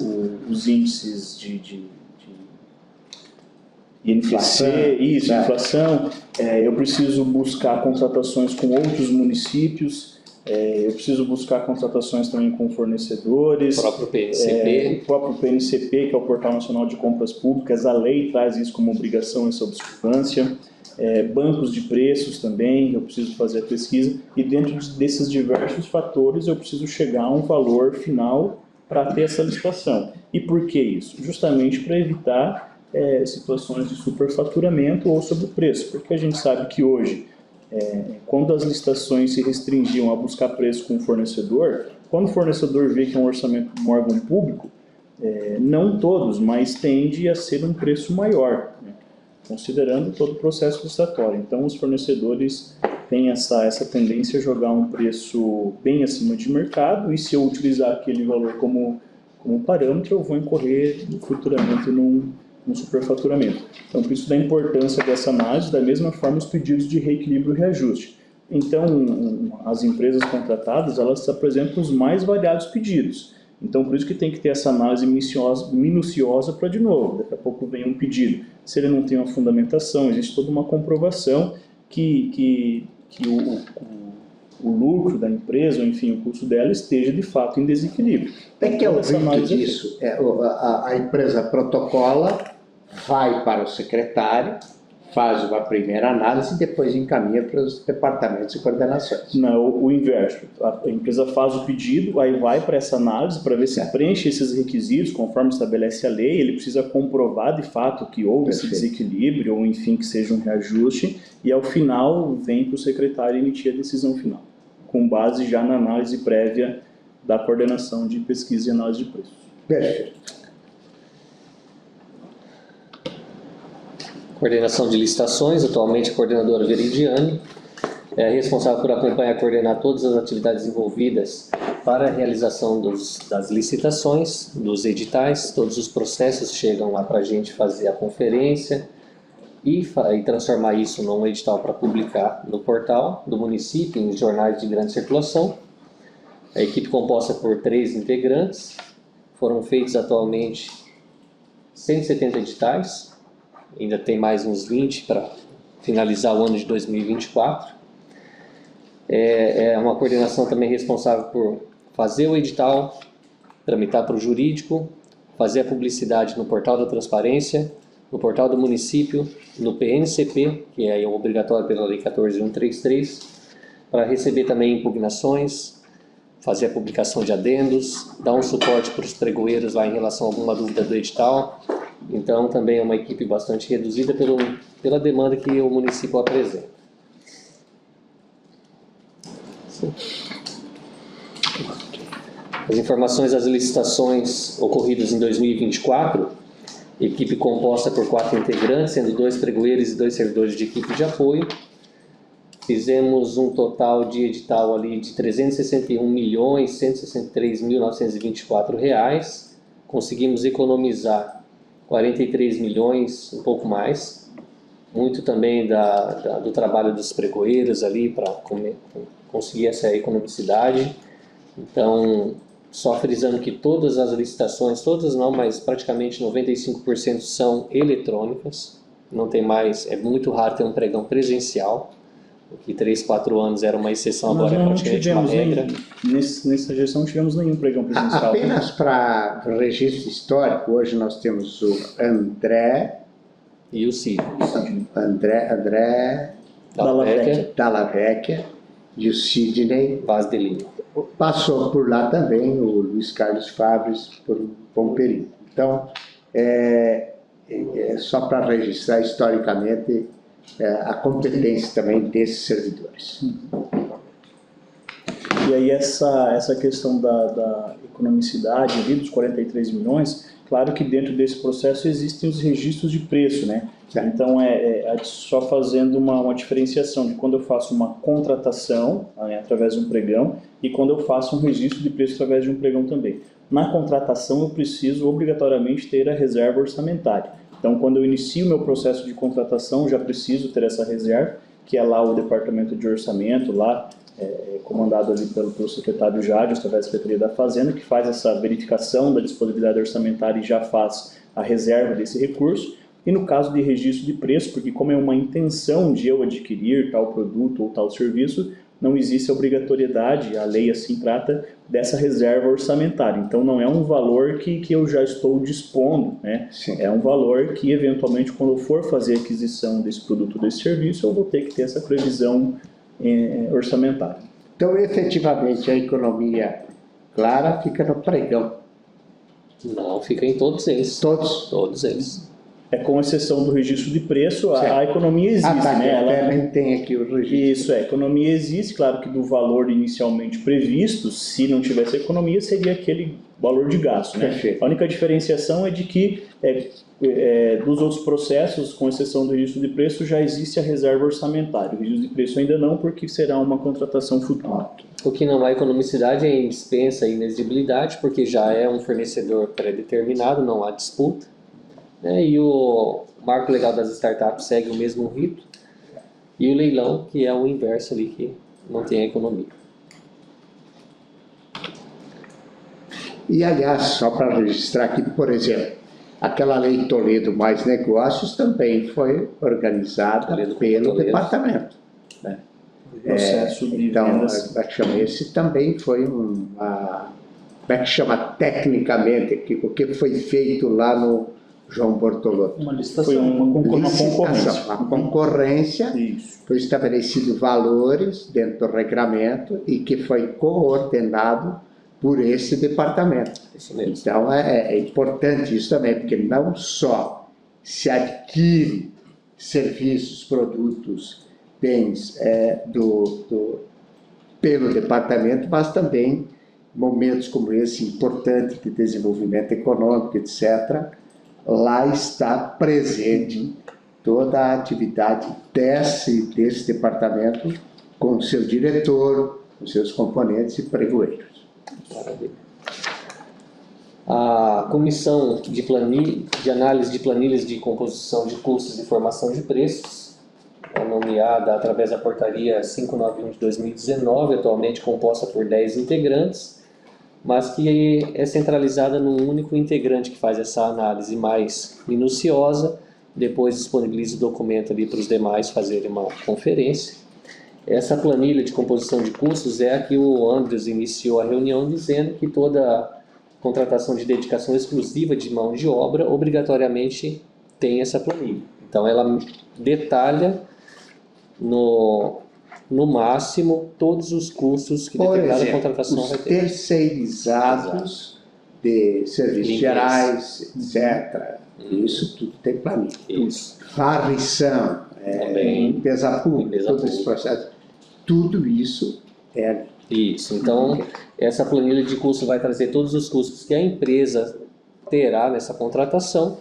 os índices de INPC, inflação. Eu preciso buscar contratações com outros municípios. Eu preciso buscar contratações também com fornecedores. O próprio PNCP. O próprio PNCP, que é o Portal Nacional de Compras Públicas, a lei traz isso como obrigação, essa observância. Bancos de preços também, eu preciso fazer a pesquisa. E dentro desses diversos fatores, eu preciso chegar a um valor final para ter essa licitação. E por que isso? Justamente para evitar situações de superfaturamento ou sobrepreço, porque a gente sabe que hoje, quando as licitações se restringiam a buscar preço com o fornecedor, quando o fornecedor vê que é um orçamento de um órgão público, não todos, mas tende a ser um preço maior, né, considerando todo o processo licitatório. Então, os fornecedores têm essa tendência a jogar um preço bem acima de mercado, e se eu utilizar aquele valor como parâmetro, eu vou incorrer futuramente num superfaturamento. Então, por isso da importância dessa análise, da mesma forma os pedidos de reequilíbrio e reajuste. Então, as empresas contratadas, elas apresentam os mais variados pedidos. Então, por isso que tem que ter essa análise minuciosa para, de novo, daqui a pouco vem um pedido. Se ele não tem uma fundamentação, existe toda uma comprovação que o lucro da empresa, ou enfim, o custo dela esteja de fato em desequilíbrio. Tem que é o rito disso. A empresa protocola, vai para o secretário, faz uma primeira análise e depois encaminha para os departamentos e coordenações. Não, o inverso. A empresa faz o pedido, aí vai para essa análise para ver se preenche esses requisitos conforme estabelece a lei. Ele precisa comprovar de fato que houve esse desequilíbrio ou enfim que seja um reajuste, e ao final vem para o secretário emitir a decisão final, com base já na análise prévia da coordenação de pesquisa e análise de preços. Perfeito. Coordenação de licitações, atualmente a coordenadora Veridiane é responsável por acompanhar e coordenar todas as atividades envolvidas para a realização das licitações, dos editais. Todos os processos chegam lá para a gente fazer a conferência e transformar isso num edital para publicar no portal do município, em jornais de grande circulação. A equipe composta por 3 integrantes, foram feitos atualmente 170 editais, ainda tem mais uns 20 para finalizar o ano de 2024. É uma coordenação também responsável por fazer o edital, tramitar para o jurídico, fazer a publicidade no portal da transparência, no portal do município, no PNCP, que é obrigatório pela Lei 14.133, para receber também impugnações, fazer a publicação de adendos, dar um suporte para os pregoeiros lá em relação a alguma dúvida do edital. Então, também é uma equipe bastante reduzida pela demanda que o município apresenta. As informações das licitações ocorridas em 2024, equipe composta por 4 integrantes, sendo 2 pregoeiros e 2 servidores de equipe de apoio. Fizemos um total de edital ali de R$ 361.163.924. Conseguimos economizar 43 milhões, um pouco mais. Muito também do trabalho dos pregoeiros ali para conseguir essa economicidade. Então, só frisando que todas as licitações, todas não, mas praticamente 95% são eletrônicas. Não tem mais, é muito raro ter um pregão presencial. O que 3, 4 anos era uma exceção, agora é praticamente uma regra. Nessa gestão não tivemos nenhum pregão presencial. Apenas para registro histórico, hoje nós temos o André e o Cid. André Dalla Vecchia e o Sidney Vaz de Lima. Passou por lá também o Luiz Carlos Fabres por um bom período. Então, só para registrar historicamente a competência também desses servidores. E aí essa questão da economicidade ali, dos 43 milhões, claro que dentro desse processo existem os registros de preço, né? Então só fazendo uma diferenciação de quando eu faço uma contratação através de um pregão e quando eu faço um registro de preço através de um pregão também. Na contratação eu preciso obrigatoriamente ter a reserva orçamentária. Então, quando eu inicio o meu processo de contratação, já preciso ter essa reserva, que é lá o departamento de orçamento, lá comandado ali pelo secretário Jade, através da Secretaria da Fazenda, que faz essa verificação da disponibilidade orçamentária e já faz a reserva desse recurso. E no caso de registro de preço, porque como é uma intenção de eu adquirir tal produto ou tal serviço, não existe a obrigatoriedade, a lei assim trata, dessa reserva orçamentária. Então não é um valor que eu já estou dispondo, né? É um valor que eventualmente quando eu for fazer a aquisição desse produto ou desse serviço, eu vou ter que ter essa previsão orçamentária. Então efetivamente a economia clara fica no pregão. Não, fica em todos eles. Todos? Todos eles. Com exceção do registro de preço, Certo. a economia existe, tá, né? também tem aqui o registro. Isso, a economia existe, claro que do valor inicialmente previsto, se não tivesse economia, seria aquele valor de gasto, né? Perfeito. A única diferenciação é de que dos outros processos, com exceção do registro de preço, já existe a reserva orçamentária. O registro de preço ainda não, porque será uma contratação futura. O que não há economicidade é em dispensa e inexigibilidade, porque já é um fornecedor pré-determinado, não há disputa. E o marco legal das startups segue o mesmo rito. E o leilão, que é o inverso ali, que não tem a economia. E, aliás, só para registrar aqui, por exemplo, aquela lei Toledo Mais Negócios também foi organizada Toledo pelo Toledo. departamento. Né? Processo de Então, vendas. como é que chama? Esse também foi como é que chama tecnicamente, o que foi feito lá no João Bortolotto? Uma licitação. Foi uma concorrência. Licitação. A concorrência, Isso. foi estabelecido valores dentro do regramento e que foi coordenado por esse departamento. Isso mesmo. Então é importante isso também, porque não só se adquire serviços, produtos, bens pelo departamento, mas também momentos como esse importante de desenvolvimento econômico, etc., lá está presente toda a atividade desse departamento com o seu diretor, com seus componentes e pregoeiros. Maravilha. A Comissão de Análise de Planilhas de Composição de Custos e Formação de Preços, nomeada através da Portaria 591 de 2019, atualmente composta por 10 integrantes, mas que é centralizada num único integrante que faz essa análise mais minuciosa, depois disponibiliza o documento ali para os demais fazerem uma conferência. Essa planilha de composição de custos é a que o Andres iniciou a reunião dizendo que toda contratação de dedicação exclusiva de mão de obra obrigatoriamente tem essa planilha. Então ela detalha no máximo todos os custos que Por determinada exemplo, contratação os vai ter. terceirizados de serviços Limpeza. gerais, etc. Isso tudo tem planilha. Isso. Varrição, Também. limpeza pública, Limpeza todo esse pública. processo, tudo isso é Isso. Então, essa planilha de custo vai trazer todos os custos que a empresa terá nessa contratação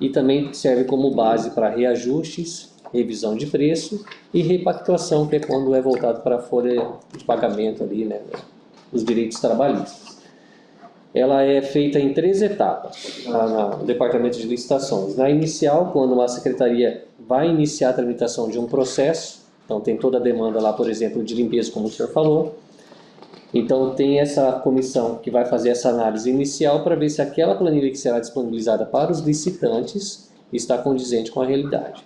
e também serve como base para reajustes, revisão de preço e repactuação, que é quando é voltado para a folha de pagamento ali, né, os direitos trabalhistas. Ela é feita em 3 etapas no departamento de licitações. Na inicial, quando uma secretaria vai iniciar a tramitação de um processo, então tem toda a demanda lá, por exemplo, de limpeza, como o senhor falou. Então tem essa comissão que vai fazer essa análise inicial para ver se aquela planilha que será disponibilizada para os licitantes está condizente com a realidade.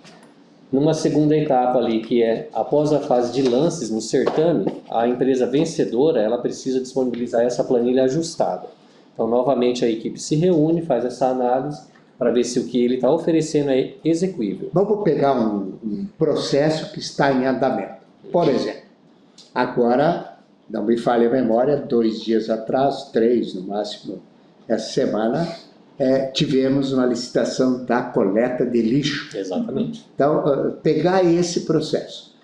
Numa segunda etapa ali, que é após a fase de lances no certame, a empresa vencedora ela precisa disponibilizar essa planilha ajustada. Então novamente a equipe se reúne, faz essa análise para ver se o que ele está oferecendo é execuível. Vamos pegar um processo que está em andamento. Por exemplo, agora, não me falha a memória, 2 dias atrás, 3 no máximo, essa semana, tivemos uma licitação da coleta de lixo. Exatamente. Então, pegar esse processo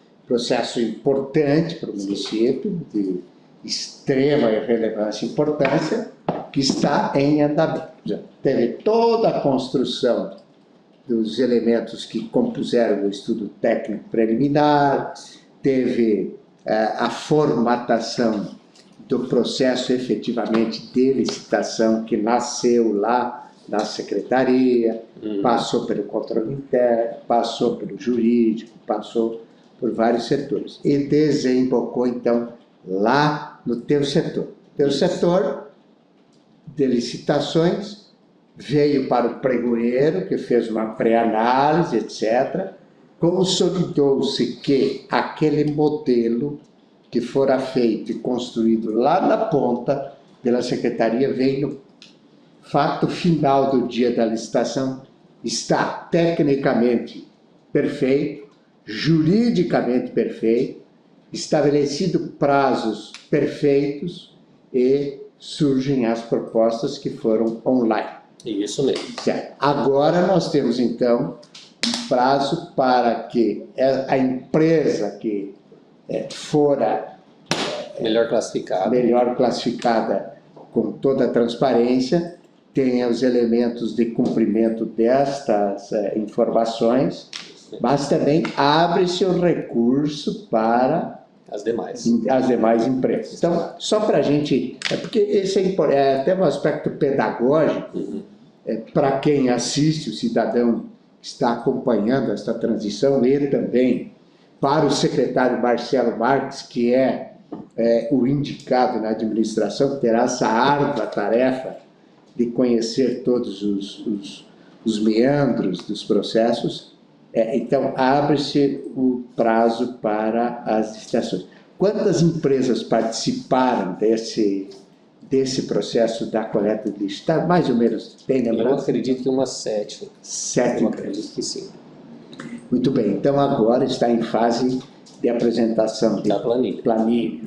importante para o município, de extrema relevância e importância, que está em andamento. Já teve toda a construção dos elementos que compuseram o estudo técnico preliminar, teve a formatação do processo efetivamente de licitação que nasceu lá na secretaria, passou pelo controle interno, passou pelo jurídico, passou por vários setores e desembocou então lá no teu setor. Teu setor de licitações veio para o pregoeiro, que fez uma pré-análise, etc. Consolidou-se que aquele modelo que fora feito e construído lá na ponta pela secretaria veio no fato final do dia da licitação, está tecnicamente perfeito, juridicamente perfeito, estabelecido prazos perfeitos e surgem as propostas que foram online. Isso mesmo. Certo. Agora nós temos, então, um prazo para que a empresa que fora Melhor classificado. melhor classificada com toda a transparência tenha os elementos de cumprimento destas informações, mas também abre-se o recurso para As demais. as demais empresas. Então, só para a gente... porque esse é até um aspecto pedagógico, para quem assiste, o cidadão que está acompanhando esta transição, e também para o secretário Marcelo Marques, que é o indicado na administração, que terá essa árdua tarefa de conhecer todos os meandros dos processos. Então, abre-se o prazo para as licitações. Quantas empresas participaram desse processo da coleta de licitação? Mais ou menos, tem Eu lembrado? acredito que umas 7. 7 Eu empresas. acredito que sim. Muito bem, então agora está em fase de apresentação de Da planilha. planilha.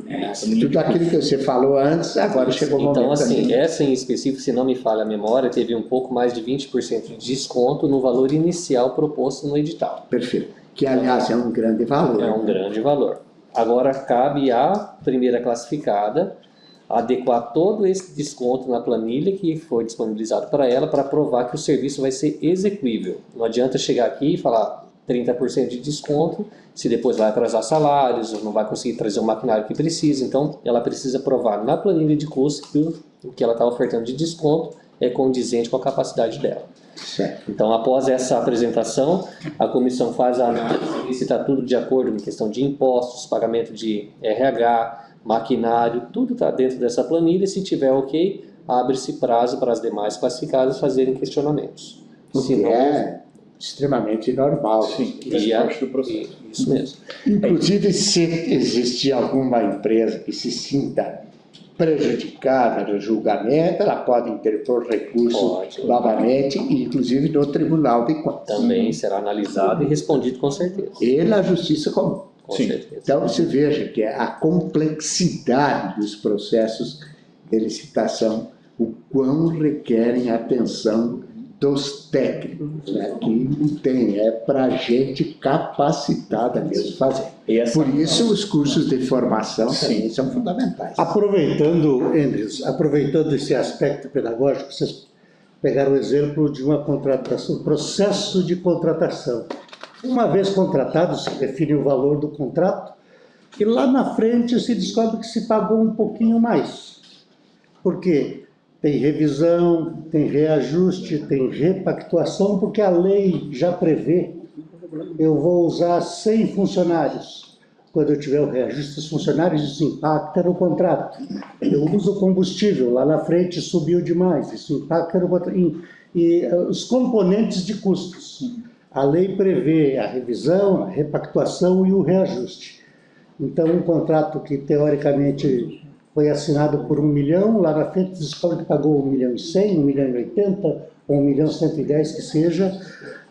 Tudo aquilo que você falou antes, agora chegou o momento. Então, assim, também. essa em específico, se não me falha a memória, teve um pouco mais de 20% de desconto no valor inicial proposto no edital. Perfeito. Que, aliás, é um grande valor. É um grande valor. Agora, cabe à primeira classificada adequar todo esse desconto na planilha que foi disponibilizado para ela, para provar que o serviço vai ser execuível. Não adianta chegar aqui e falar 30% de desconto, se depois vai atrasar salários, ou não vai conseguir trazer o maquinário que precisa. Então, ela precisa provar na planilha de custo que o que ela está ofertando de desconto é condizente com a capacidade dela. Certo. Então, após essa apresentação, a comissão faz a análise, se está tudo de acordo em questão de impostos, pagamento de RH, maquinário, tudo está dentro dessa planilha. Se tiver ok, abre-se prazo para as demais classificadas fazerem questionamentos. O que é extremamente normal. Sim, E faz parte do processo. Isso mesmo. Inclusive, se existir alguma empresa que se sinta prejudicada no julgamento, ela pode interpor recurso Pode. novamente, inclusive no Tribunal de Contas. Também será analisado e respondido com certeza. E na Justiça Comum. Com Sim. certeza. Então, você veja que a complexidade dos processos de licitação, o quão requerem atenção dos técnicos, né? Que não tem, é para gente capacitada mesmo fazer. E essa- Por isso, os cursos de formação também são fundamentais. Aproveitando, Andrews, aproveitando esse aspecto pedagógico, vocês pegaram o exemplo de uma contratação, processo de contratação. Uma vez contratado, se define o valor do contrato e lá na frente se descobre que se pagou um pouquinho mais. Por quê? Tem revisão, tem reajuste, tem repactuação, porque a lei já prevê. Eu vou usar 100 funcionários. Quando eu tiver o reajuste dos funcionários, isso impacta no contrato. Eu uso combustível, lá na frente subiu demais, isso impacta no contrato. E os componentes de custos. A lei prevê a revisão, a repactuação e o reajuste. Então, um contrato que, teoricamente, foi assinado por 1 milhão, lá na frente descobre que pagou 1.100.000, 1.080.000, ou 1.110.000 que seja,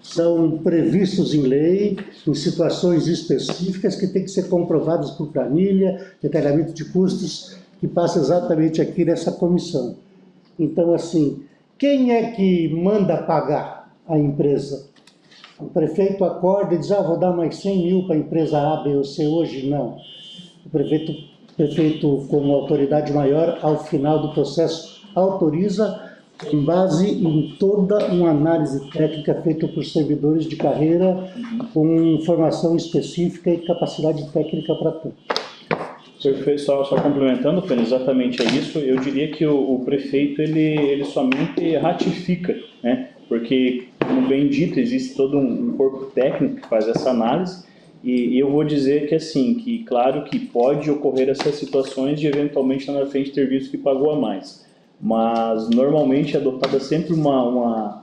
são previstos em lei, em situações específicas que têm que ser comprovadas por planilha, detalhamento de custos, que passa exatamente aqui nessa comissão. Então, assim, quem é que manda pagar a empresa? O prefeito acorda e diz, vou dar mais 100.000 para a empresa A, B ou C hoje? Não. O prefeito, como autoridade maior, ao final do processo, autoriza em base em toda uma análise técnica feita por servidores de carreira com formação específica e capacidade técnica para tudo. Perfeito, só complementando, Pedro, exatamente é isso. Eu diria que o prefeito ele somente ratifica, né? Porque, como bem dito, existe todo um corpo técnico que faz essa análise. E eu vou dizer que, assim, que claro que pode ocorrer essas situações de eventualmente lá na frente ter visto que pagou a mais. Mas normalmente é adotada sempre uma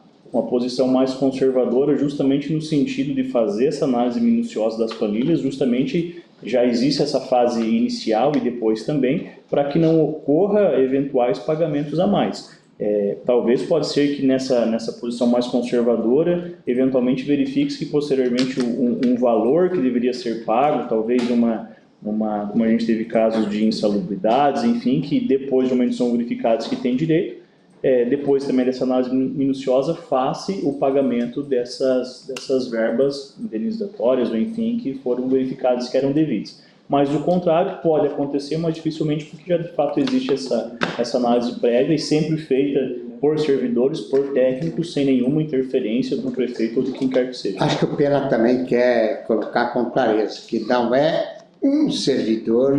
posição mais conservadora, justamente no sentido de fazer essa análise minuciosa das planilhas, justamente já existe essa fase inicial e depois também, para que não ocorra eventuais pagamentos a mais. Talvez pode ser que nessa posição mais conservadora, eventualmente verifique-se que posteriormente um valor que deveria ser pago, talvez como a gente teve casos de insalubridades, enfim, que depois de um momento são verificados que tem direito, depois também dessa análise minuciosa, faça o pagamento dessas verbas indenizatórias, ou enfim, que foram verificadas que eram devidas. Mas o contrário pode acontecer, mas dificilmente, porque já de fato existe essa análise prévia e sempre feita por servidores, por técnicos, sem nenhuma interferência do prefeito ou de quem quer que seja. Acho que o Pena também quer colocar com clareza que não é um servidor,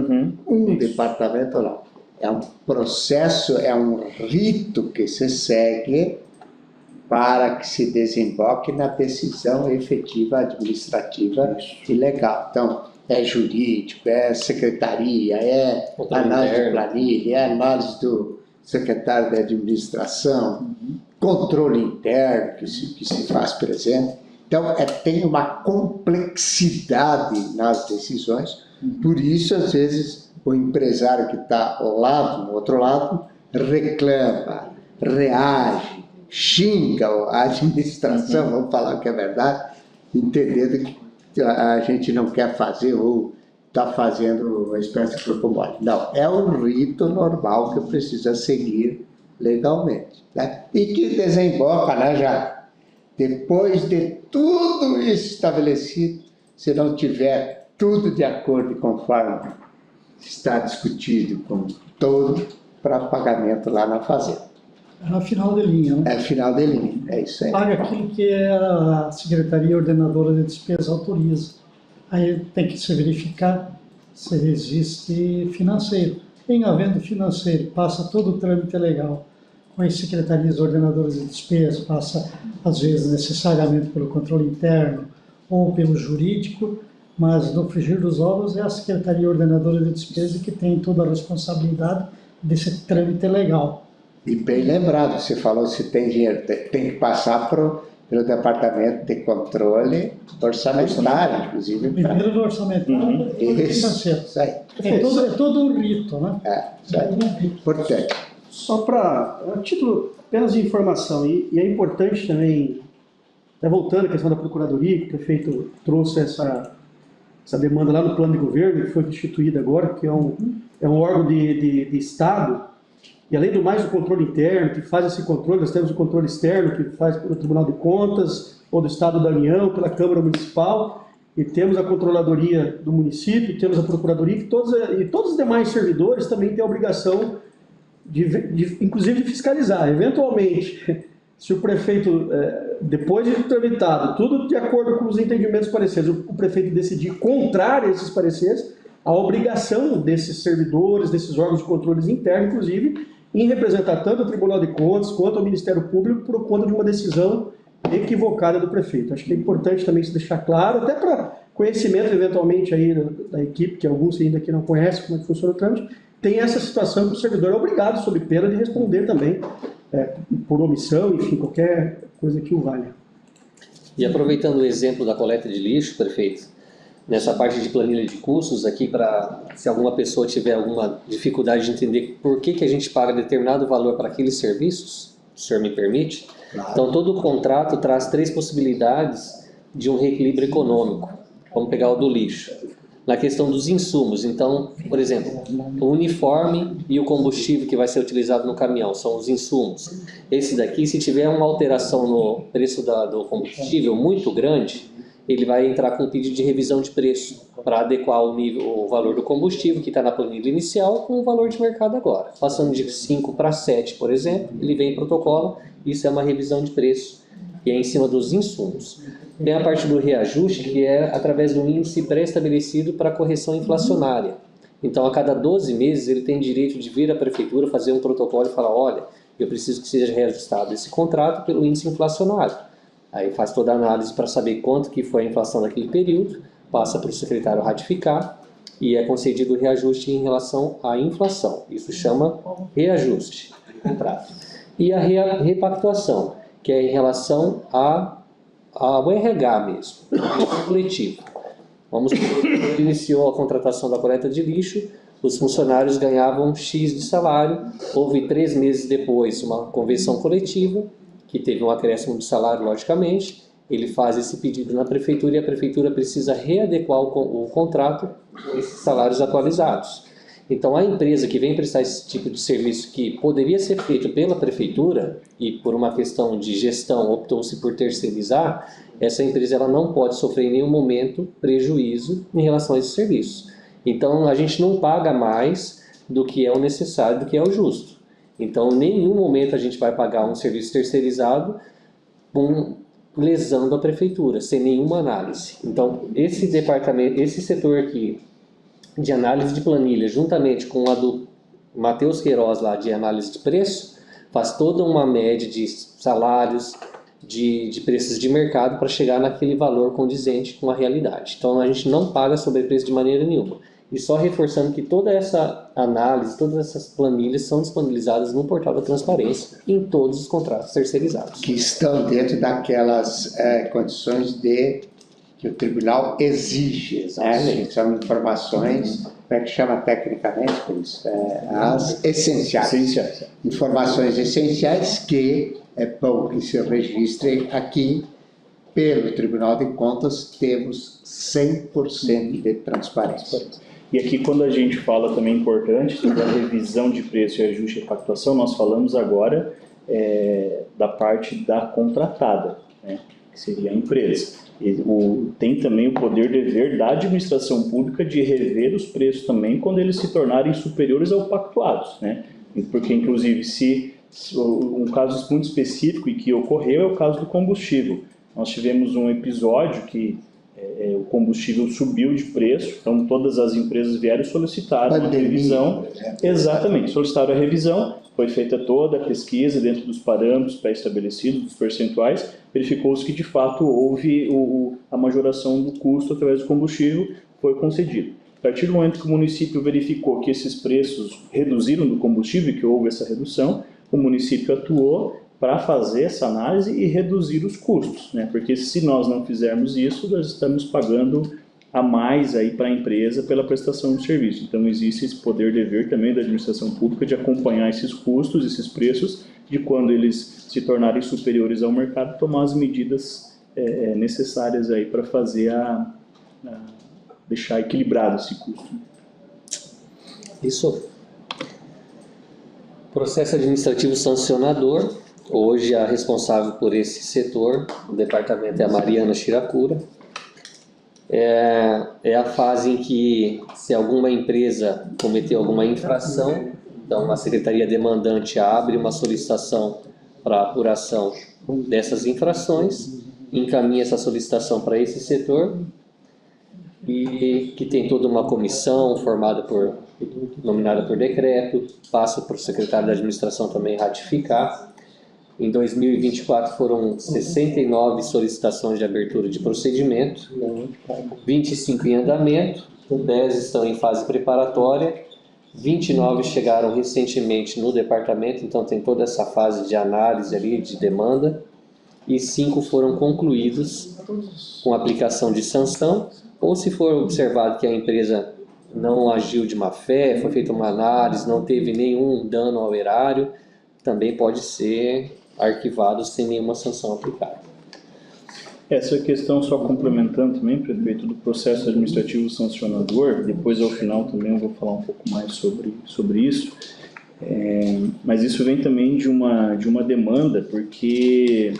um departamento, não. É um processo, é um rito que se segue para que se desemboque na decisão efetiva administrativa e legal. Então, é jurídico, é secretaria, é análise de planilha, é análise do secretário de administração, controle interno que se faz presente. Então, tem uma complexidade nas decisões, por isso, às vezes, o empresário que está lá do outro lado reclama, reage, xinga a administração, vamos falar o que é verdade, entendendo que a gente não quer fazer ou está fazendo uma espécie de corpo mole. Não, é um rito normal que precisa seguir legalmente, né? E que desemboca, né, já depois de tudo isso estabelecido, se não tiver tudo de acordo e conforme está discutido com todo para pagamento lá na fazenda. É no final de linha, né? É final de linha, é isso aí. Paga aquilo que a Secretaria Ordenadora de Despesa autoriza. Aí tem que se verificar se existe financeiro. Em havendo financeiro, passa todo o trâmite legal com as secretarias ordenadoras de despesa, passa, às vezes, necessariamente pelo controle interno ou pelo jurídico, mas no frigir dos ovos é a Secretaria Ordenadora de Despesa que tem toda a responsabilidade desse trâmite legal. E bem lembrado, você falou se tem dinheiro, tem que passar pelo Departamento de Controle Orçamentário, inclusive. Primeiro do orçamentário e do financeiro. Isso aí. É todo um rito, né? Isso aí. Importante. Só para título apenas de informação, e é importante também, voltando à questão da Procuradoria, que o prefeito trouxe essa demanda lá no plano de governo, que foi instituído agora, que é um órgão de Estado, e além do mais o controle interno, que faz esse controle, nós temos o controle externo, que faz pelo Tribunal de Contas, ou do Estado da União, pela Câmara Municipal, e temos a Controladoria do município, temos a Procuradoria, e todos os demais servidores também têm a obrigação inclusive de fiscalizar. Eventualmente, se o prefeito, depois de tramitado, tudo de acordo com os entendimentos pareceres, o prefeito decidir contrário a esses pareceres, a obrigação desses servidores, desses órgãos de controles internos, inclusive, em representar tanto o Tribunal de Contas quanto o Ministério Público por conta de uma decisão equivocada do prefeito. Acho que é importante também se deixar claro, até para conhecimento, eventualmente, aí da equipe, que alguns ainda aqui não conhecem como é que funciona o trâmite, tem essa situação que o servidor é obrigado, sob pena de responder também, por omissão, enfim, qualquer coisa que o valha. E aproveitando o exemplo da coleta de lixo, prefeito, nessa parte de planilha de custos aqui, para se alguma pessoa tiver alguma dificuldade de entender por que a gente paga determinado valor para aqueles serviços, o senhor me permite? Claro. Então, todo o contrato traz 3 possibilidades de um reequilíbrio econômico. Vamos pegar o do lixo. Na questão dos insumos, então, por exemplo, o uniforme e o combustível que vai ser utilizado no caminhão são os insumos. Esse daqui, se tiver uma alteração no preço do combustível muito grande, ele vai entrar com um pedido de revisão de preço para adequar o valor do combustível que está na planilha inicial com o valor de mercado agora. Passando de 5 para 7, por exemplo, ele vem em protocolo, isso é uma revisão de preço, que é em cima dos insumos. Tem a parte do reajuste, que é através do índice pré-estabelecido para correção inflacionária. Então, a cada 12 meses, ele tem direito de vir à prefeitura, fazer um protocolo e falar, olha, eu preciso que seja reajustado esse contrato pelo índice inflacionário. Aí faz toda a análise para saber quanto que foi a inflação naquele período, passa para o secretário ratificar e é concedido o reajuste em relação à inflação. Isso chama reajuste de contrato. E a repactuação, que é em relação ao RH mesmo, ao coletivo. Vamos supor que quando iniciou a contratação da coleta de lixo, os funcionários ganhavam X de salário, houve 3 meses depois uma convenção coletiva, que teve um acréscimo de salário, logicamente, ele faz esse pedido na prefeitura e a prefeitura precisa readequar o contrato a esses salários atualizados. Então, a empresa que vem prestar esse tipo de serviço que poderia ser feito pela prefeitura e por uma questão de gestão optou-se por terceirizar, essa empresa ela não pode sofrer em nenhum momento prejuízo em relação a esse serviço. Então, a gente não paga mais do que é o necessário, do que é o justo. Então, em nenhum momento a gente vai pagar um serviço terceirizado lesando a prefeitura, sem nenhuma análise. Então, esse departamento, esse setor aqui de análise de planilha, juntamente com a do Matheus Queiroz lá de análise de preço, faz toda uma média de salários, de preços de mercado para chegar naquele valor condizente com a realidade. Então, a gente não paga sobrepreço de maneira nenhuma. E só reforçando que toda essa análise, todas essas planilhas são disponibilizadas no portal da transparência em todos os contratos terceirizados. Que estão dentro daquelas condições que o tribunal exige, né? São informações, como é que chama tecnicamente por isso? As essenciais. Informações essenciais que é bom que se registrem aqui. Pelo Tribunal de Contas, temos 100% de transparência. E aqui, quando a gente fala também importante sobre a revisão de preço e ajuste de pactuação, nós falamos agora da parte da contratada, né, que seria a empresa. Tem também o poder dever da administração pública de rever os preços também quando eles se tornarem superiores ao pactuados, né? Porque, inclusive, um caso muito específico e que ocorreu é o caso do combustível. Nós tivemos um episódio que o combustível subiu de preço, então todas as empresas vieram solicitaram a revisão. Exatamente, solicitaram a revisão, foi feita toda a pesquisa dentro dos parâmetros pré-estabelecidos, dos percentuais, verificou-se que de fato houve a majoração do custo através do combustível, foi concedido. A partir do momento que o município verificou que esses preços reduziram do combustível, que houve essa redução, o município atuou para fazer essa análise e reduzir os custos, né? Porque se nós não fizermos isso, nós estamos pagando a mais aí para a empresa pela prestação de serviço. Então existe esse poder dever também da administração pública de acompanhar esses custos, esses preços, de quando eles se tornarem superiores ao mercado, tomar as medidas necessárias aí para fazer deixar equilibrado esse custo. Isso. Processo administrativo sancionador. Hoje a responsável por esse setor, o departamento é a Mariana Shiracura. É a fase em que, se alguma empresa cometeu alguma infração, então a secretaria demandante abre uma solicitação para apuração dessas infrações, encaminha essa solicitação para esse setor, e que tem toda uma comissão nominada por decreto, passa para o secretário da administração também ratificar. Em 2024 foram 69 solicitações de abertura de procedimento, 25 em andamento, 10 estão em fase preparatória, 29 chegaram recentemente no departamento, então tem toda essa fase de análise ali, de demanda, e 5 foram concluídos com aplicação de sanção, ou se for observado que a empresa não agiu de má fé, foi feita uma análise, não teve nenhum dano ao erário, também pode ser arquivado sem nenhuma sanção aplicada. Essa questão, só complementando também, prefeito, do processo administrativo sancionador, depois ao final também eu vou falar um pouco mais sobre isso, mas isso vem também de uma demanda, porque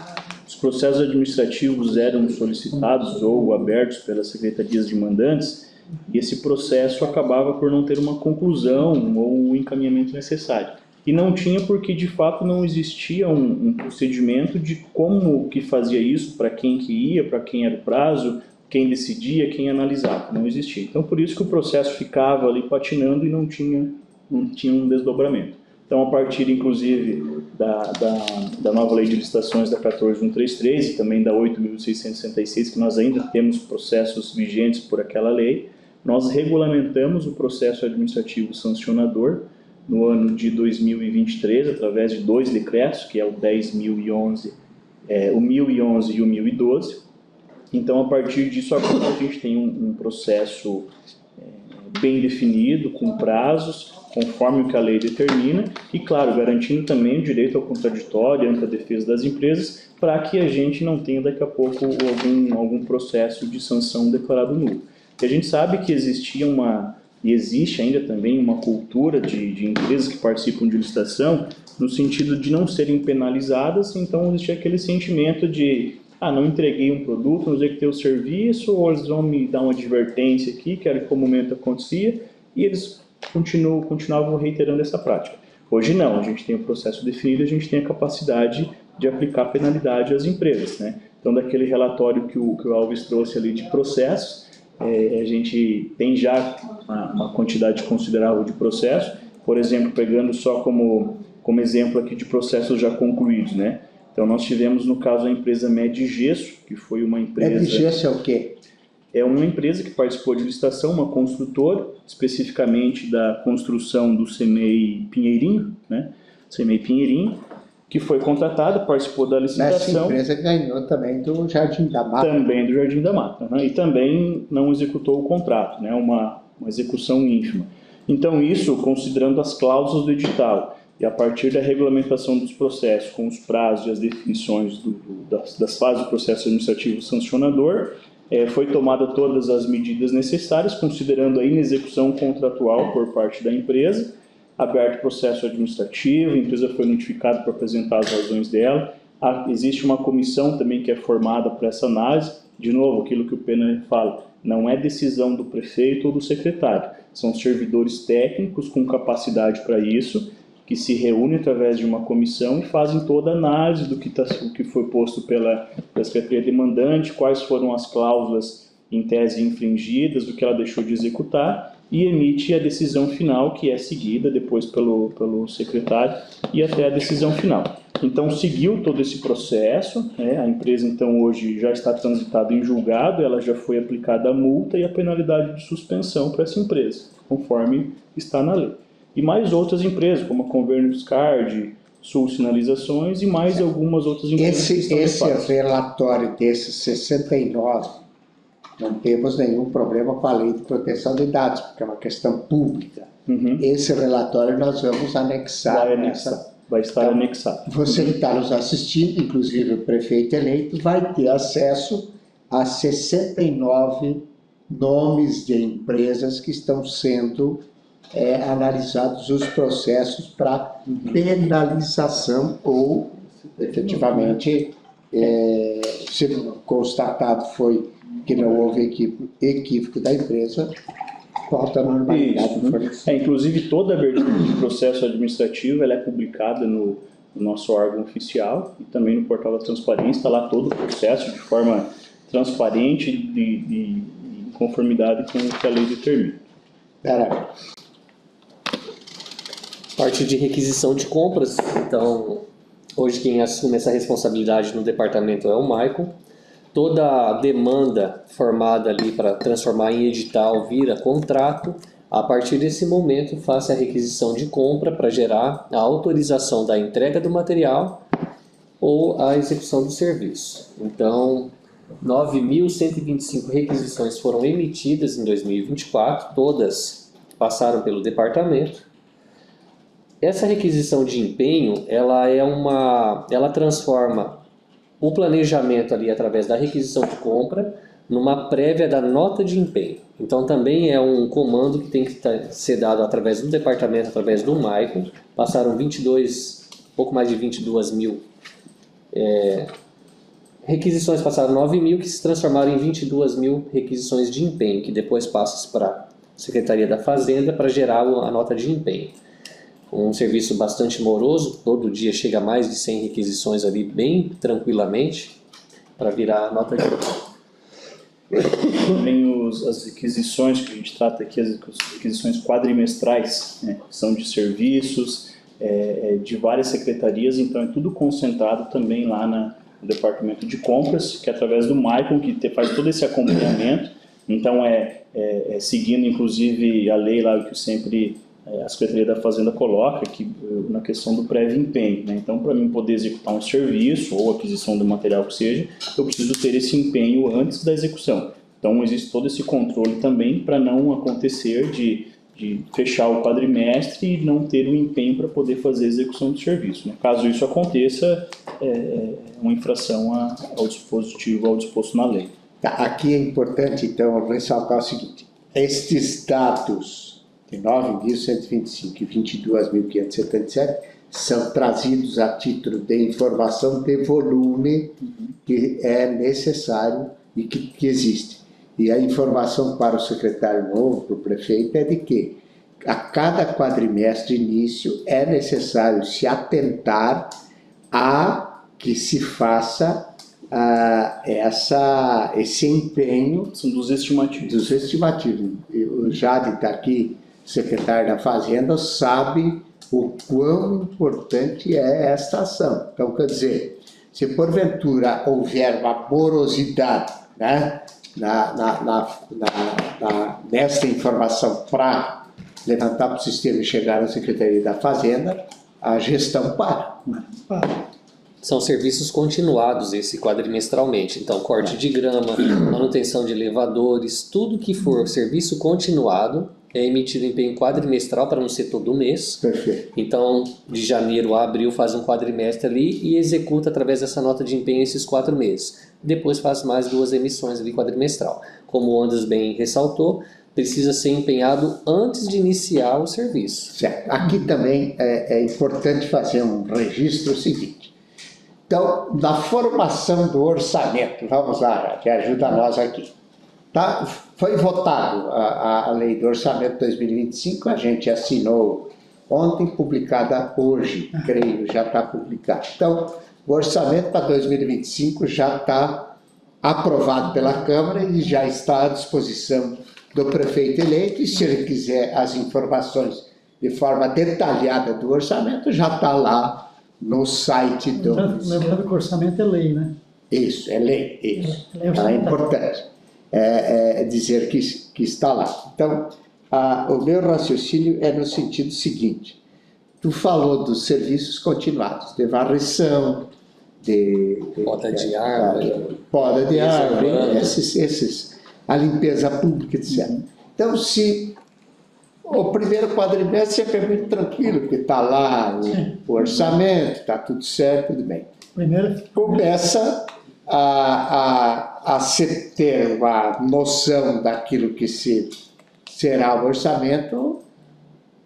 os processos administrativos eram solicitados ou abertos pelas secretarias demandantes, e esse processo acabava por não ter uma conclusão ou um encaminhamento necessário. E não tinha porque, de fato, não existia um procedimento de como que fazia isso, para quem que ia, para quem era o prazo, quem decidia, quem analisava. Não existia. Então, por isso que o processo ficava ali patinando e não tinha um desdobramento. Então, a partir, inclusive, da nova lei de licitações da 14.133 e também da 8.666, que nós ainda temos processos vigentes por aquela lei, nós regulamentamos o processo administrativo sancionador no ano de 2023, através de 2 decretos, que é o 10.011, o 1.011 e o 1.012. Então, a partir disso, agora a gente tem um processo bem definido, com prazos, conforme o que a lei determina e, claro, garantindo também o direito ao contraditório, ampla defesa das empresas, para que a gente não tenha daqui a pouco algum processo de sanção declarado nulo. E a gente sabe que existia e existe ainda também uma cultura de empresas que participam de licitação no sentido de não serem penalizadas, então existe aquele sentimento de não entreguei um produto, não executei o serviço, ou eles vão me dar uma advertência aqui, que era como o momento acontecia, e eles continuavam reiterando essa prática. Hoje não, a gente tem o processo definido, a gente tem a capacidade de aplicar penalidade às empresas, né? Então, daquele relatório que o Alves trouxe ali de processos, a gente tem já uma quantidade considerável de processos, por exemplo, pegando só como exemplo aqui de processos já concluídos, né? Então, nós tivemos, no caso, a empresa Medigesso, que foi uma empresa... Medigesso é o quê? É uma empresa que participou de licitação, uma construtora, especificamente da construção do CEMEI Pinheirinho, né? CEMEI Pinheirinho, que foi contratada, participou da licitação. Essa empresa ganhou também do Jardim da Mata. Também do Jardim da Mata, né? E também não executou o contrato, né? Uma execução ínfima. Então, isso considerando as cláusulas do edital. E a partir da regulamentação dos processos, com os prazos e as definições das fases do processo administrativo sancionador, foi tomada todas as medidas necessárias, considerando a inexecução contratual por parte da empresa, aberto processo administrativo, a empresa foi notificada para apresentar as razões dela, existe uma comissão também que é formada para essa análise, de novo, aquilo que o Pena fala, não é decisão do prefeito ou do secretário, são servidores técnicos com capacidade para isso, que se reúnem através de uma comissão e fazem toda a análise do que foi posto pela Secretaria Demandante, quais foram as cláusulas em tese infringidas, do que ela deixou de executar, e emite a decisão final, que é seguida depois pelo secretário e até a decisão final. Então, seguiu todo esse processo, né? A empresa, então, hoje já está transitada em julgado, ela já foi aplicada a multa e a penalidade de suspensão para essa empresa, conforme está na lei. E mais outras empresas, como a Convênios Card, Sul Sinalizações e mais algumas outras empresas que estão Esse relatório desses 69, não temos nenhum problema com a lei de proteção de dados, porque é uma questão pública. Uhum. Esse relatório nós vamos anexar. Vai estar anexado. Você que está nos assistindo, inclusive o prefeito eleito, vai ter acesso a 69 nomes de empresas que estão sendo analisados os processos para penalização ou, efetivamente, se constatado foi que não houve equívoco da empresa, volta à normalidade. Inclusive, toda a abertura de processo administrativo ela é publicada no nosso órgão oficial e também no portal da transparência, está lá todo o processo de forma transparente e em conformidade com o que a lei determina. Parte de requisição de compras, então hoje quem assume essa responsabilidade no departamento é o Maicon. Toda a demanda formada ali para transformar em edital vira contrato. A partir desse momento faça a requisição de compra para gerar a autorização da entrega do material ou a execução do serviço. Então, 9.125 requisições foram emitidas em 2024, todas passaram pelo departamento. Essa requisição de empenho, ela transforma o planejamento ali através da requisição de compra numa prévia da nota de empenho. Então também é um comando que tem que ser dado através do departamento, através do Maicon. Passaram pouco mais de 22 mil requisições, passaram 9 mil que se transformaram em 22 mil requisições de empenho, que depois passam para a Secretaria da Fazenda para gerar a nota de empenho. Um serviço bastante moroso, todo dia chega a mais de 100 requisições ali bem tranquilamente para virar a nota de empenho. Também as requisições que a gente trata aqui, as requisições quadrimestrais, né, são de serviços, de várias secretarias, então é tudo concentrado também lá no departamento de compras, que é através do Maicon, que faz todo esse acompanhamento, então seguindo inclusive a lei lá que sempre a Secretaria da Fazenda coloca que, na questão do prévio empenho, né? Então, para mim poder executar um serviço ou aquisição do material que seja, eu preciso ter esse empenho antes da execução. Então, existe todo esse controle também para não acontecer de de fechar o quadrimestre e não ter o empenho para poder fazer a execução do serviço, né? Caso isso aconteça, é uma infração ao disposto na lei. Tá, aqui é importante, então, ressaltar o seguinte: estes dados de 9.125 e 22.577 são trazidos a título de informação de volume que é necessário e que existe. E a informação para o secretário novo, para o prefeito, é de que a cada quadrimestre início é necessário se atentar a que se faça esse empenho. São dos estimativos. Dos estimativos. O Jade está aqui, secretário da Fazenda, sabe o quão importante é esta ação. Então, quer dizer, se porventura houver uma morosidade, né, nesta informação para levantar para o sistema e chegar à Secretaria da Fazenda, a gestão para. São serviços continuados esse quadrimestralmente, então corte de grama, manutenção de elevadores, tudo que for serviço continuado é emitido em empenho quadrimestral para não ser todo mês. Perfeito. Então, de janeiro a abril faz um quadrimestre ali e executa através dessa nota de empenho esses 4 meses. Depois faz mais 2 emissões ali quadrimestral. Como o Anderson bem ressaltou, precisa ser empenhado antes de iniciar o serviço. Certo. Aqui também é importante fazer um registro seguinte. Então, na formação do orçamento, vamos lá, que ajuda nós aqui. Tá? Foi votado a lei do orçamento 2025, a gente assinou ontem, publicada hoje, creio, já está publicado. Então, o orçamento para 2025 já está aprovado pela Câmara e já está à disposição do prefeito eleito, e se ele quiser as informações de forma detalhada do orçamento, já está lá no site do... Lembrando que o orçamento é lei, né? Isso, é lei, isso. É importante dizer que está lá. Então, o meu raciocínio é no sentido seguinte: tu falou dos serviços continuados, de varrição, de poda de árvore, poda de árvore, a limpeza pública, etc. Então, se o primeiro quadrimestre sempre é muito tranquilo, porque está lá o orçamento, está tudo certo, tudo bem. Primeiro, começa a se ter uma noção daquilo que será o orçamento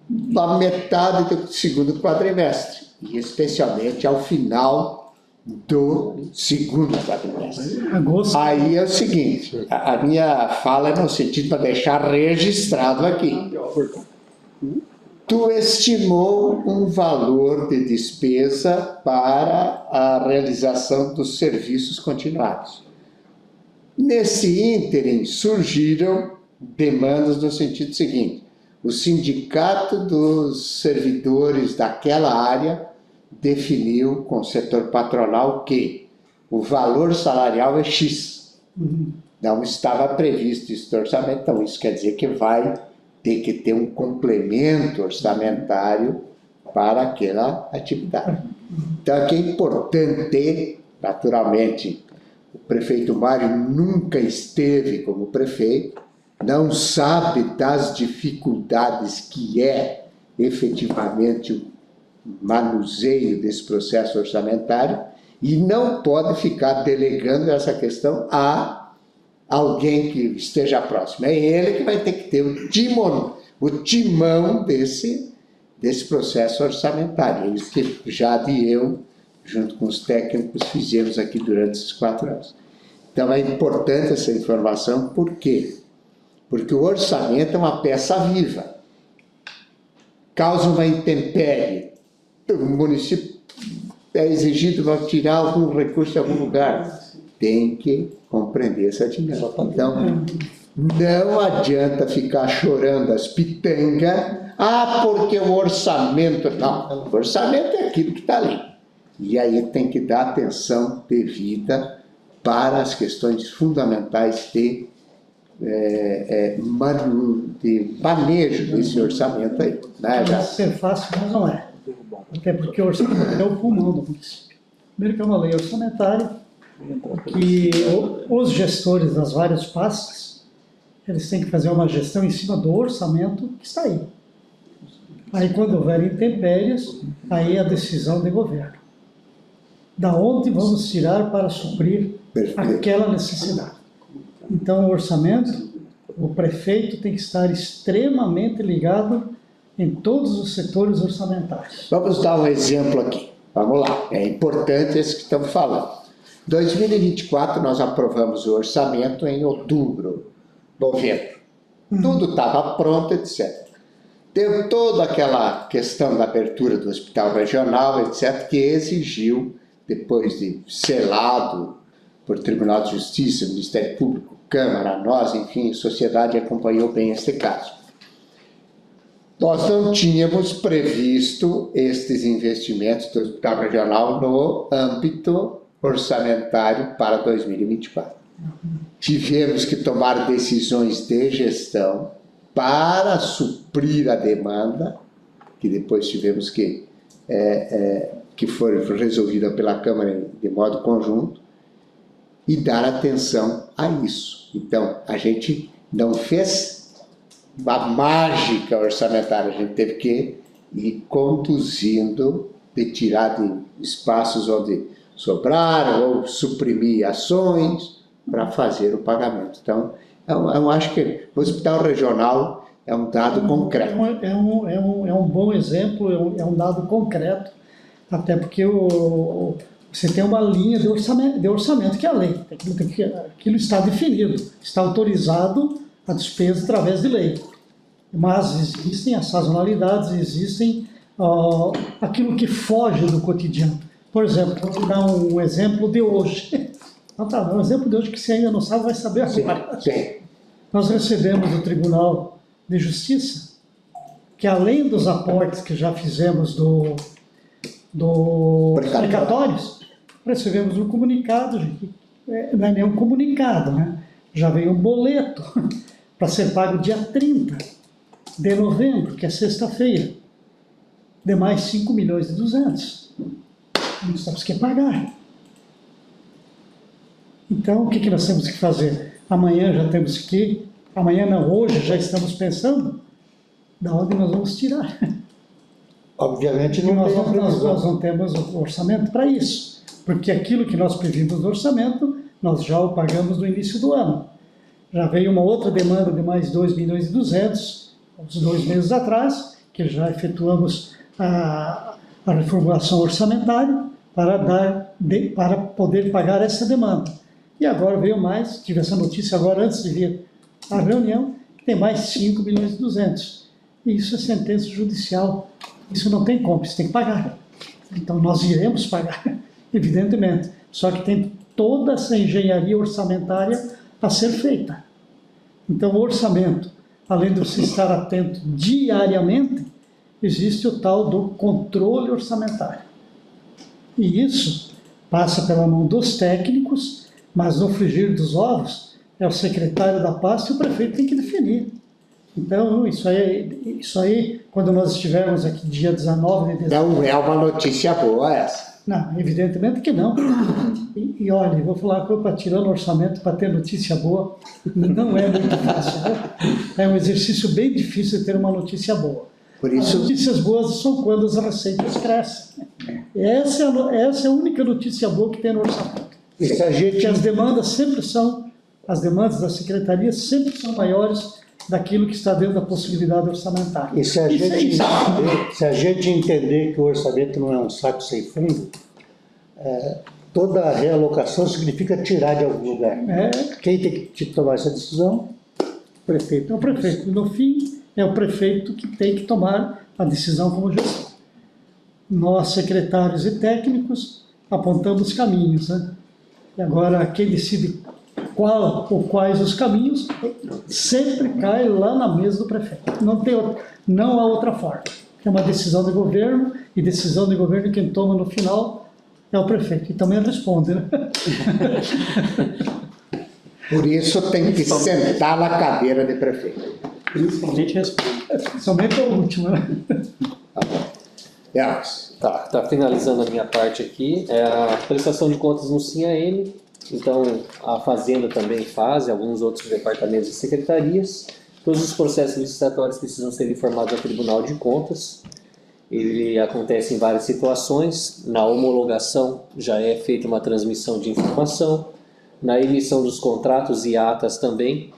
na metade do segundo quadrimestre, e especialmente ao final do segundo quadrimestre. agosto, Aí é o seguinte, a minha fala é no sentido para deixar registrado aqui. Tu estimou um valor de despesa para a realização dos serviços continuados. Nesse ínterim surgiram demandas no sentido seguinte: o sindicato dos servidores daquela área definiu com o setor patronal que o valor salarial é X. Não estava previsto isso no orçamento, então isso quer dizer que vai ter que ter um complemento orçamentário para aquela atividade. Então, aqui é importante, naturalmente, o prefeito Mário nunca esteve como prefeito, não sabe das dificuldades que é efetivamente o manuseio desse processo orçamentário, e não pode ficar delegando essa questão a alguém que esteja próximo. É ele que vai ter que ter o timão desse processo orçamentário. É isso que Jade e eu, junto com os técnicos, fizemos aqui durante esses 4 anos. Então é importante essa informação, por quê? Porque o orçamento é uma peça viva. Causa uma intempérie, o município é exigido para tirar algum recurso de algum lugar. Tem que compreender essa dinâmica. Então, não adianta ficar chorando as pitangas, porque o orçamento... Não, o orçamento é aquilo que está ali. E aí tem que dar atenção devida para as questões fundamentais de manejo desse orçamento aí. Né, pode ser fácil, mas não é. Até porque o orçamento é o pulmão do município. Primeiro que é uma lei orçamentária, que os gestores das várias pastas eles têm que fazer uma gestão em cima do orçamento que está aí. Aí, quando houver intempéries, aí é a decisão de governo. Da onde vamos tirar para suprir aquela necessidade? Então, o orçamento, o prefeito tem que estar extremamente ligado em todos os setores orçamentários. Vamos dar um exemplo aqui. Vamos lá, é importante esse que estamos falando. 2024 nós aprovamos o orçamento em outubro, novembro. Tudo estava pronto, etc. Teve toda aquela questão da abertura do hospital regional, etc., que exigiu, depois de selado por Tribunal de Justiça, Ministério Público, Câmara, nós, enfim, a sociedade acompanhou bem este caso. Nós não tínhamos previsto estes investimentos do hospital regional no âmbito orçamentário para 2024. Tivemos que tomar decisões de gestão para suprir a demanda, que depois tivemos que foi resolvida pela Câmara de modo conjunto, e dar atenção a isso. Então, a gente não fez uma mágica orçamentária, a gente teve que ir conduzindo, de tirar de espaços onde sobraram, ou suprimir ações para fazer o pagamento. Então, eu acho que o hospital regional é um dado concreto. É um bom exemplo, é um dado concreto, até porque você tem uma linha de orçamento que é a lei. Aquilo está definido, está autorizado a despesa através de lei. Mas existem as sazonalidades, existem aquilo que foge do cotidiano. Por exemplo, vou te dar um exemplo de hoje. Um exemplo de hoje que você ainda não sabe, vai saber agora. Sim. Nós recebemos do Tribunal de Justiça que, além dos aportes que já fizemos dos precatórios, recebemos um comunicado, não é nem um comunicado, né? Já veio um boleto para ser pago dia 30 de novembro, que é sexta-feira, de mais 5 milhões e 200. Nós temos que pagar. Então, o que nós temos que fazer? Amanhã já temos que, amanhã não, hoje já estamos pensando de onde nós vamos tirar. Obviamente nós não temos o orçamento para isso, porque aquilo que nós previmos no orçamento, nós já o pagamos no início do ano. Já veio uma outra demanda de mais 2 milhões e 200, uns 2 meses atrás, que já efetuamos a reformulação orçamentária para poder pagar essa demanda. E agora veio mais, tive essa notícia agora antes de vir à reunião, que tem mais 5 milhões e 200. E isso é sentença judicial. Isso não tem como, isso tem que pagar. Então nós iremos pagar, evidentemente. Só que tem toda essa engenharia orçamentária a ser feita. Então o orçamento, além de você estar atento diariamente, existe o tal do controle orçamentário. E isso passa pela mão dos técnicos, mas no frigir dos ovos é o secretário da pasta e o prefeito tem que definir. Então, isso aí, quando nós estivermos aqui dia 19 de dezembro... Não é uma notícia boa essa. Não, evidentemente que não. E olha, vou falar que para tirar no orçamento para ter notícia boa, não é muito fácil, né? É um exercício bem difícil de ter uma notícia boa. Por isso... As notícias boas são quando as receitas crescem. Essa é a única notícia boa que tem no orçamento. Que as demandas sempre são, as demandas da secretaria sempre são maiores daquilo que está dentro da possibilidade orçamentária. E se a gente entender que o orçamento não é um saco sem fundo, toda a realocação significa tirar de algum lugar. Quem tem que tomar essa decisão? O prefeito. É o prefeito. No fim, é o prefeito que tem que tomar a decisão como gestor. Nós, secretários e técnicos, apontamos caminhos, né? E agora, quem decide qual ou quais os caminhos, sempre cai lá na mesa do prefeito. Não há outra forma. É uma decisão de governo, e decisão de governo quem toma no final é o prefeito. E também responde, né? Por isso tem que sentar na cadeira de prefeito. Principalmente responde. Principalmente a última, né? Tá finalizando a minha parte aqui. É a prestação de contas no SINAM, Então, a Fazenda também faz, alguns outros departamentos e secretarias. Todos os processos licitatórios precisam ser informados ao Tribunal de Contas. Ele acontece em várias situações. Na homologação já é feita uma transmissão de informação, na emissão dos contratos e atas também,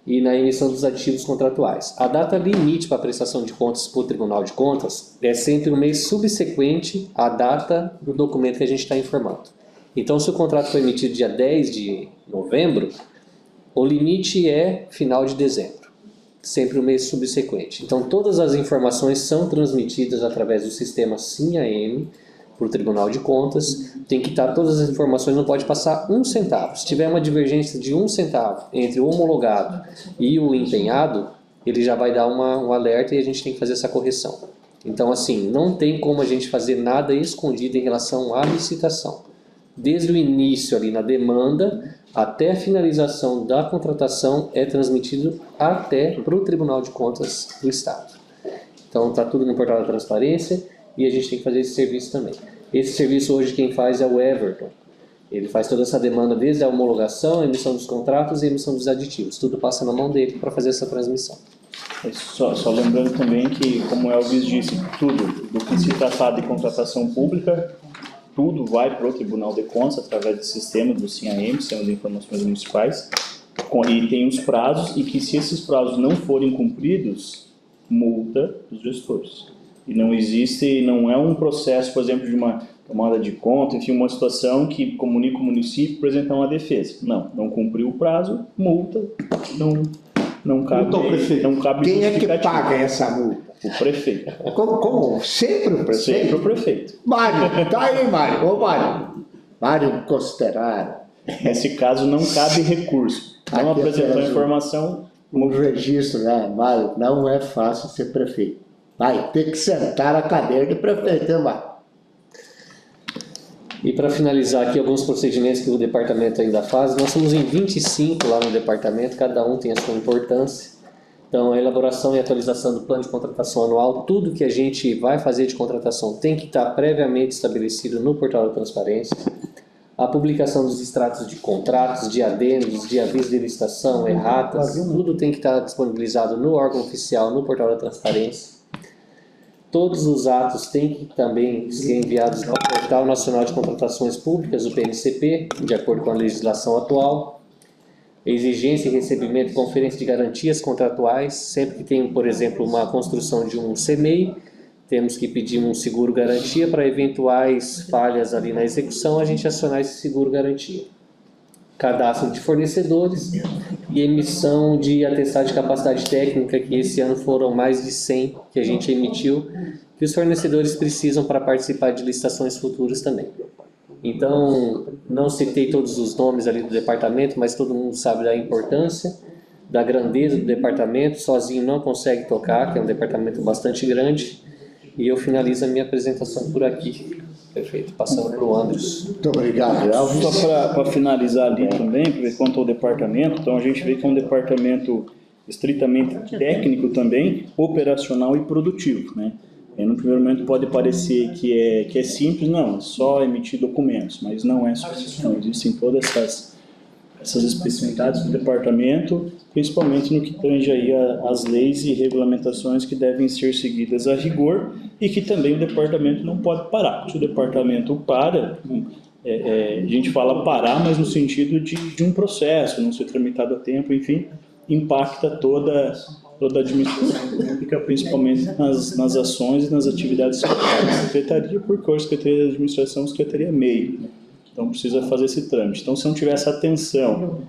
e na emissão dos aditivos contratuais. A data limite para a prestação de contas para o Tribunal de Contas é sempre o mês subsequente à data do documento que a gente está informando. Então, se o contrato foi emitido dia 10 de novembro, o limite é final de dezembro, sempre o mês subsequente. Então, todas as informações são transmitidas através do sistema SIM-AM para o Tribunal de Contas. Tem que estar todas as informações, não pode passar um centavo. Se tiver uma divergência de um centavo entre o homologado e o empenhado, ele já vai dar um alerta e a gente tem que fazer essa correção. Então, assim, não tem como a gente fazer nada escondido em relação à licitação. Desde o início ali na demanda até a finalização da contratação é transmitido até para o Tribunal de Contas do Estado. Então está tudo no portal da transparência e a gente tem que fazer esse serviço também. Esse serviço hoje quem faz é o Everton. Ele faz toda essa demanda desde a homologação, a emissão dos contratos e a emissão dos aditivos. Tudo passa na mão dele para fazer essa transmissão. Só lembrando também que, como o Elvis disse, tudo do que se tratar de contratação pública, tudo vai para o Tribunal de Contas através do sistema do SIM-AM, Sistema de Informações Municipais, e tem os prazos, e que se esses prazos não forem cumpridos, multa dos gestores. E não existe, não é um processo, por exemplo, de uma tomada de conta, enfim, uma situação que comunica o município para apresentar uma defesa. Não cumpriu o prazo, multa, não cabe. Não cabe. Quem é que paga essa multa? O prefeito. Como? Sempre o prefeito? Sempre o prefeito. Mário, tá aí, Mário. Ô, Mário. Mário considerar. Nesse caso, não cabe recurso. Não Aqui apresentou atrás informação. O registro, né, Mário? Não é fácil ser prefeito. Vai ter que sentar na cadeira de prefeito, hein, Mário? E para finalizar aqui alguns procedimentos que o departamento ainda faz, nós somos em 25 lá no departamento, cada um tem a sua importância. Então, a elaboração e atualização do plano de contratação anual, tudo que a gente vai fazer de contratação tem que estar previamente estabelecido no portal da transparência. A publicação dos extratos de contratos, de adendos, de aviso de licitação, erratas, tudo tem que estar disponibilizado no órgão oficial, no portal da transparência. Todos os atos têm que também ser enviados ao Portal Nacional de Contratações Públicas, o PNCP, de acordo com a legislação atual. Exigência e recebimento de conferência de garantias contratuais, sempre que tem, por exemplo, uma construção de um CMEI, temos que pedir um seguro-garantia para eventuais falhas ali na execução, a gente acionar esse seguro-garantia. Cadastro de fornecedores e emissão de atestado de capacidade técnica, que esse ano foram mais de 100 que a gente emitiu, que os fornecedores precisam para participar de licitações futuras também. Então, não citei todos os nomes ali do departamento, mas todo mundo sabe da importância, da grandeza do departamento, sozinho não consegue tocar, que é um departamento bastante grande, e eu finalizo a minha apresentação por aqui. Perfeito, passando para o Andros. Muito obrigado, Elvis. Só para finalizar ali também, para ver quanto ao departamento, então a gente vê que é um departamento estritamente técnico também, operacional e produtivo, né? E no primeiro momento pode parecer que é simples, não, é só emitir documentos, mas não é só isso, não, existem todas essas especificidades do departamento, principalmente no que tange aí as leis e regulamentações que devem ser seguidas a rigor e que também o departamento não pode parar. Se o departamento para, a gente fala parar, mas no sentido de um processo, não ser tramitado a tempo, enfim, impacta toda a administração pública, principalmente nas ações e nas atividades da secretaria, porque hoje a Secretaria de Administração é a Secretaria meio, né? Então precisa fazer esse trâmite. Então, se não tiver essa atenção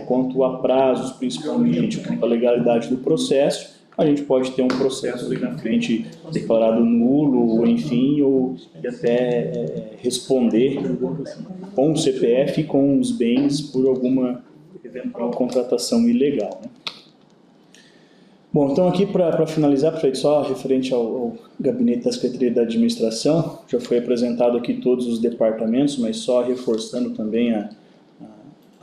quanto a prazos, principalmente, quanto à legalidade do processo, a gente pode ter um processo ali na frente declarado nulo, ou enfim, ou até responder com o CPF e com os bens por alguma eventual contratação ilegal, né? Bom, então aqui para finalizar, prefeito, só referente ao gabinete da Secretaria da Administração, já foi apresentado aqui todos os departamentos, mas só reforçando também a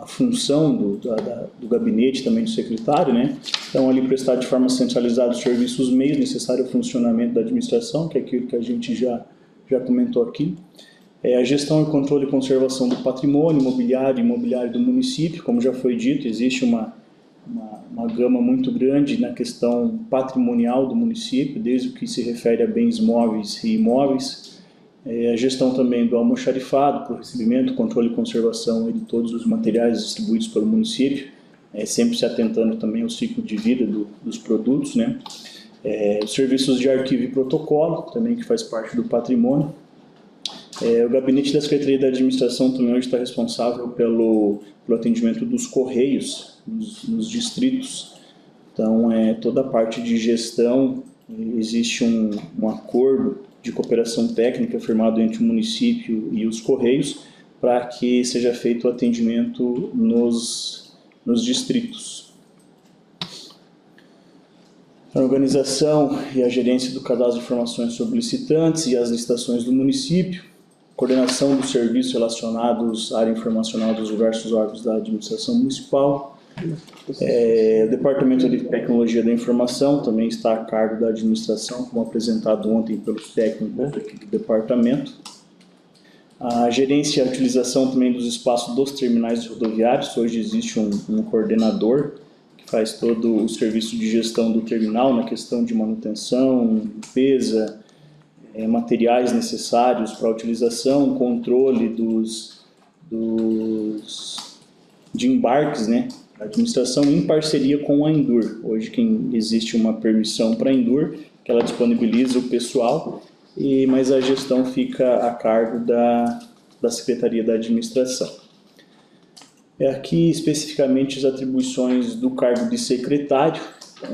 função do gabinete, também do secretário, né? Então ali prestar de forma centralizada os serviços meios necessários ao funcionamento da administração, que é aquilo que a gente já comentou aqui. A gestão e controle e conservação do patrimônio imobiliário e imobiliário do município. Como já foi dito, existe uma gama muito grande na questão patrimonial do município, desde o que se refere a bens móveis e imóveis. A gestão também do almoxarifado, para o recebimento, controle e conservação de todos os materiais distribuídos pelo município, sempre se atentando também ao ciclo de vida dos produtos, né? Os serviços de arquivo e protocolo, também que faz parte do patrimônio. O gabinete da Secretaria da Administração também hoje está responsável pelo atendimento dos correios nos distritos. Então, toda a parte de gestão, existe um acordo de cooperação técnica firmado entre o município e os correios para que seja feito o atendimento nos distritos. A organização e a gerência do cadastro de informações sobre licitantes e as licitações do município, coordenação dos serviços relacionados à área informacional dos diversos órgãos da administração municipal. O Departamento de Tecnologia da Informação também está a cargo da administração, como apresentado ontem pelos técnicos do departamento. A gerência e a utilização também dos espaços dos terminais rodoviários. Hoje existe um coordenador que faz todo o serviço de gestão do terminal na questão de manutenção, limpeza, materiais necessários para a utilização, controle de embarques, né? A administração em parceria com a Endur. Hoje existe uma permissão para a Endur, que ela disponibiliza o pessoal, mas a gestão fica a cargo da Secretaria da Administração. Aqui especificamente as atribuições do cargo de secretário,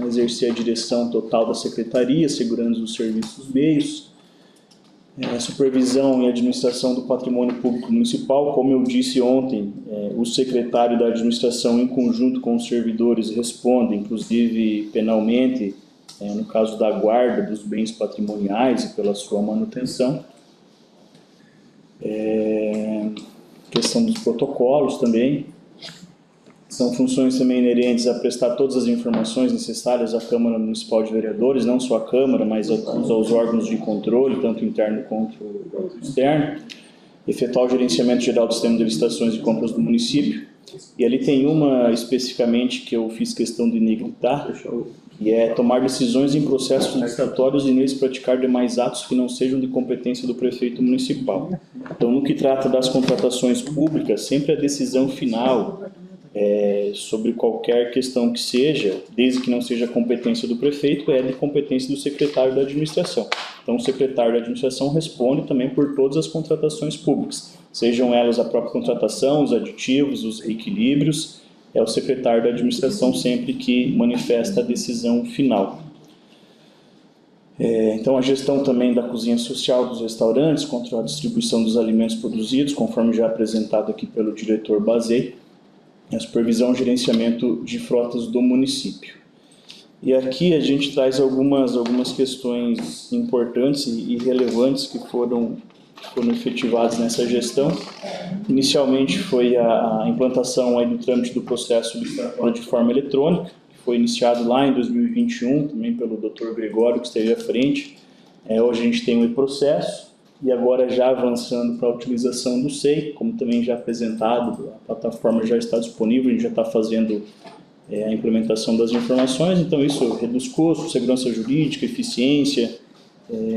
exercer a direção total da Secretaria, assegurando os serviços meios, a supervisão e administração do patrimônio público municipal. Como eu disse ontem, o secretário da administração, em conjunto com os servidores, responde, inclusive penalmente, no caso da guarda dos bens patrimoniais e pela sua manutenção. Questão dos protocolos também. São funções também inerentes a prestar todas as informações necessárias à Câmara Municipal de Vereadores, não só à Câmara, mas aos órgãos de controle, tanto interno quanto externo. Efetuar o gerenciamento geral do sistema de licitações e compras do município. E ali tem uma especificamente que eu fiz questão de negritar, que é tomar decisões em processos licitatórios e neles praticar demais atos que não sejam de competência do prefeito municipal. Então, no que trata das contratações públicas, sempre a decisão final sobre qualquer questão que seja, desde que não seja competência do prefeito, é de competência do secretário da administração. Então, o secretário da administração responde também por todas as contratações públicas, sejam elas a própria contratação, os aditivos, os reequilíbrios. É o secretário da administração sempre que manifesta a decisão final. Então, a gestão também da cozinha social dos restaurantes, contra a distribuição dos alimentos produzidos, conforme já apresentado aqui pelo diretor Bazei. A supervisão e gerenciamento de frotas do município. E aqui a gente traz algumas questões importantes e relevantes que foram efetivadas nessa gestão. Inicialmente foi a implantação aí do trâmite do processo de forma eletrônica, que foi iniciado lá em 2021, também pelo Dr. Gregório, que esteve à frente. Hoje a gente tem o e-processo, e agora já avançando para a utilização do SEI, como também já apresentado, a plataforma já está disponível, a gente já está fazendo a implementação das informações, então isso reduz custos, segurança jurídica, eficiência,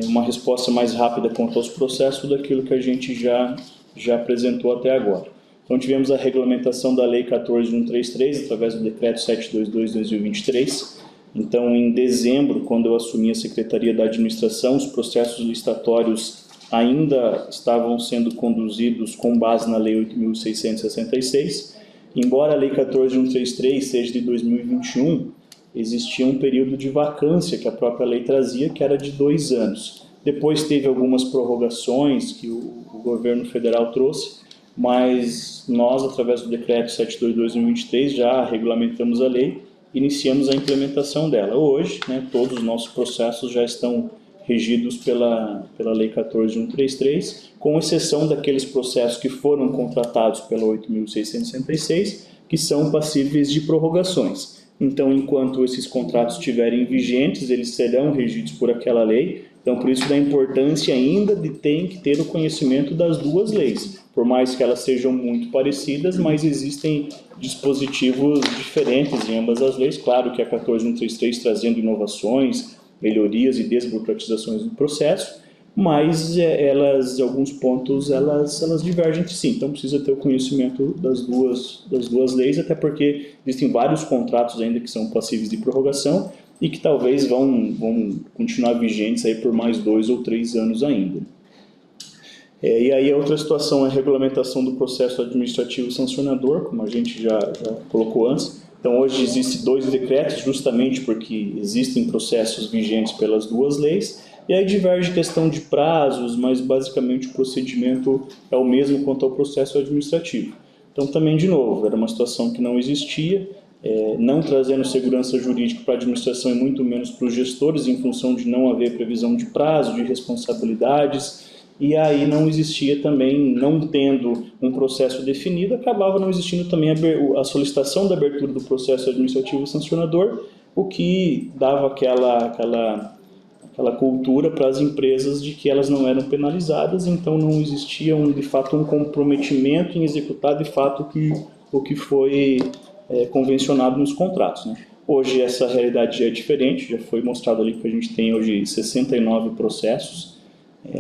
uma resposta mais rápida quanto aos processos, tudo aquilo que a gente já apresentou até agora. Então tivemos a regulamentação da Lei 14.133, através do Decreto 722/2023, então em dezembro, quando eu assumi a Secretaria da Administração, os processos licitatórios ainda estavam sendo conduzidos com base na Lei 8.666. Embora a Lei 14.133 seja de 2021, existia um período de vacância que a própria lei trazia, que era de 2 anos. Depois teve algumas prorrogações que o governo federal trouxe, mas nós, através do Decreto 722/2023, já regulamentamos a lei, iniciamos a implementação dela. Hoje, todos os nossos processos já estão regidos pela Lei 14.133, com exceção daqueles processos que foram contratados pela 8.666, que são passíveis de prorrogações. Então, enquanto esses contratos estiverem vigentes, eles serão regidos por aquela lei. Então, por isso da importância ainda de ter que ter o conhecimento das duas leis. Por mais que elas sejam muito parecidas, mas existem dispositivos diferentes em ambas as leis. Claro que a 14133 trazendo inovações, melhorias e desburocratizações do processo, mas elas, em alguns pontos, elas divergem entre si. Então, precisa ter o conhecimento das duas leis, até porque existem vários contratos ainda que são passíveis de prorrogação, e que talvez vão continuar vigentes aí por mais 2 ou 3 anos ainda. E aí a outra situação é a regulamentação do processo administrativo sancionador, como a gente já colocou antes. Então hoje existem 2 decretos, justamente porque existem processos vigentes pelas duas leis, e aí diverge questão de prazos, mas basicamente o procedimento é o mesmo quanto ao processo administrativo. Então também, de novo, era uma situação que não existia, não trazendo segurança jurídica para a administração e muito menos para os gestores, em função de não haver previsão de prazo, de responsabilidades, e aí não existia também, não tendo um processo definido, acabava não existindo também a solicitação da abertura do processo administrativo sancionador, o que dava aquela cultura para as empresas de que elas não eram penalizadas, então não existia de fato um comprometimento em executar de fato o que foi convencionado nos contratos, né? Hoje essa realidade já é diferente, já foi mostrado ali que a gente tem hoje 69 processos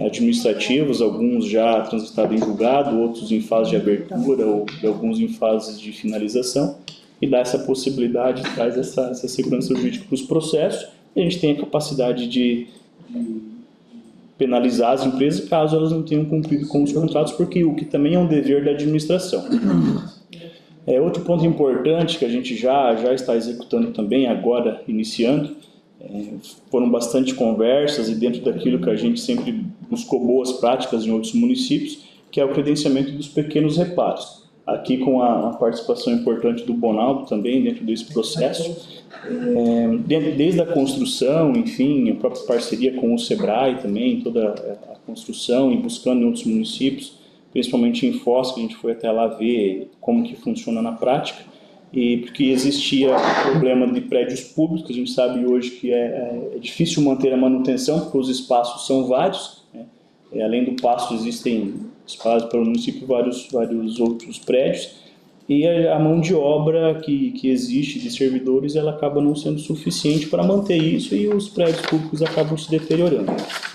administrativos, alguns já transitados em julgado, outros em fase de abertura ou alguns em fases de finalização, e dá essa possibilidade, traz essa segurança jurídica para os processos, e a gente tem a capacidade de penalizar as empresas caso elas não tenham cumprido com os contratos, porque o que também é um dever da administração. Outro ponto importante que a gente já está executando também, agora iniciando, foram bastante conversas e dentro daquilo que a gente sempre buscou boas práticas em outros municípios, que é o credenciamento dos pequenos reparos. Aqui com a participação importante do Bonaldo também dentro desse processo, desde a construção, enfim, a própria parceria com o Sebrae também, toda a construção e buscando em outros municípios, principalmente em Foz, que a gente foi até lá ver como que funciona na prática, e porque existia problema de prédios públicos, a gente sabe hoje que é difícil manter a manutenção, porque os espaços são vários, né? Além do pasto existem espalhados pelo município vários outros prédios, e a mão de obra que existe de servidores, ela acaba não sendo suficiente para manter isso, e os prédios públicos acabam se deteriorando.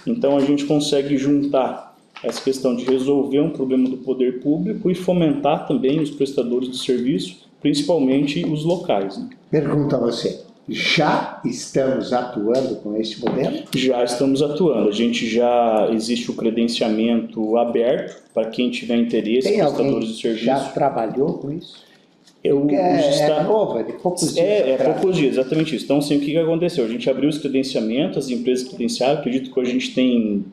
Então a gente consegue juntar essa questão de resolver um problema do poder público e fomentar também os prestadores de serviço, principalmente os locais, né? Pergunto a você, já estamos atuando com este modelo? Já estamos atuando. Existe o credenciamento aberto para quem tiver interesse, Tem prestadores de que serviço. já trabalhou com isso? É novo, de poucos dias. Poucos dias, exatamente isso. Então, assim, o que aconteceu? A gente abriu os credenciamentos, as empresas credenciadas, acredito que hoje a gente tem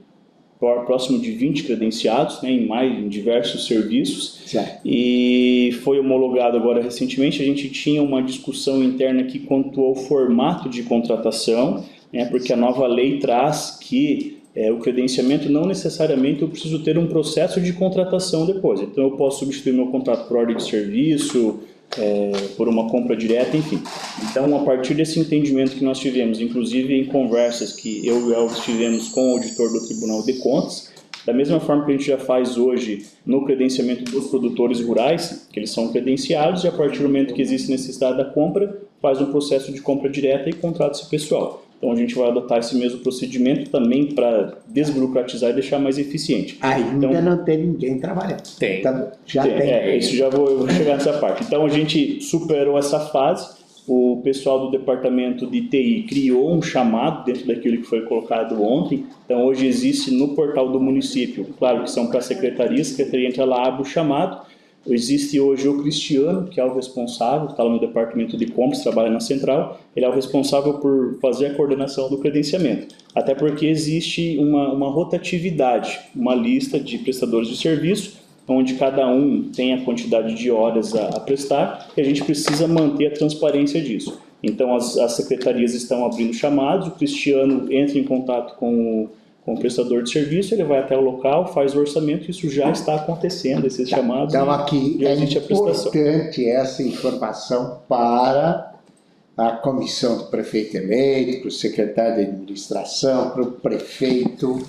próximo de 20 credenciados, né, em diversos serviços, certo. E foi homologado agora recentemente. A gente tinha uma discussão interna aqui quanto ao formato de contratação, né, porque a nova lei traz que o credenciamento não necessariamente eu preciso ter um processo de contratação depois, então eu posso substituir meu contrato por ordem de serviço, por uma compra direta, enfim. Então, a partir desse entendimento que nós tivemos, inclusive em conversas que eu e o Elvis tivemos com o auditor do Tribunal de Contas, da mesma forma que a gente já faz hoje no credenciamento dos produtores rurais, que eles são credenciados, e a partir do momento que existe necessidade da compra, faz um processo de compra direta e contrata esse pessoal. Então a gente vai adotar esse mesmo procedimento também para desburocratizar e deixar mais eficiente. Ainda então, não tem ninguém trabalhando. Tem. Então, já tem. Isso eu vou chegar nessa parte. Então a gente superou essa fase, o pessoal do departamento de TI criou um chamado dentro daquilo que foi colocado ontem. Então hoje existe no portal do município, claro que são para a secretaria entra lá, abre o chamado. Existe hoje o Cristiano, que é o responsável, está lá no departamento de compras, trabalha na central, ele é o responsável por fazer a coordenação do credenciamento. Até porque existe uma rotatividade, uma lista de prestadores de serviço, onde cada um tem a quantidade de horas a prestar, e a gente precisa manter a transparência disso. Então as secretarias estão abrindo chamados, o Cristiano entra em contato com o prestador de serviço, ele vai até o local, faz o orçamento, isso já está acontecendo, esses chamados. Então aqui é importante essa informação para a comissão do prefeito eleito, para o secretário de administração, para o prefeito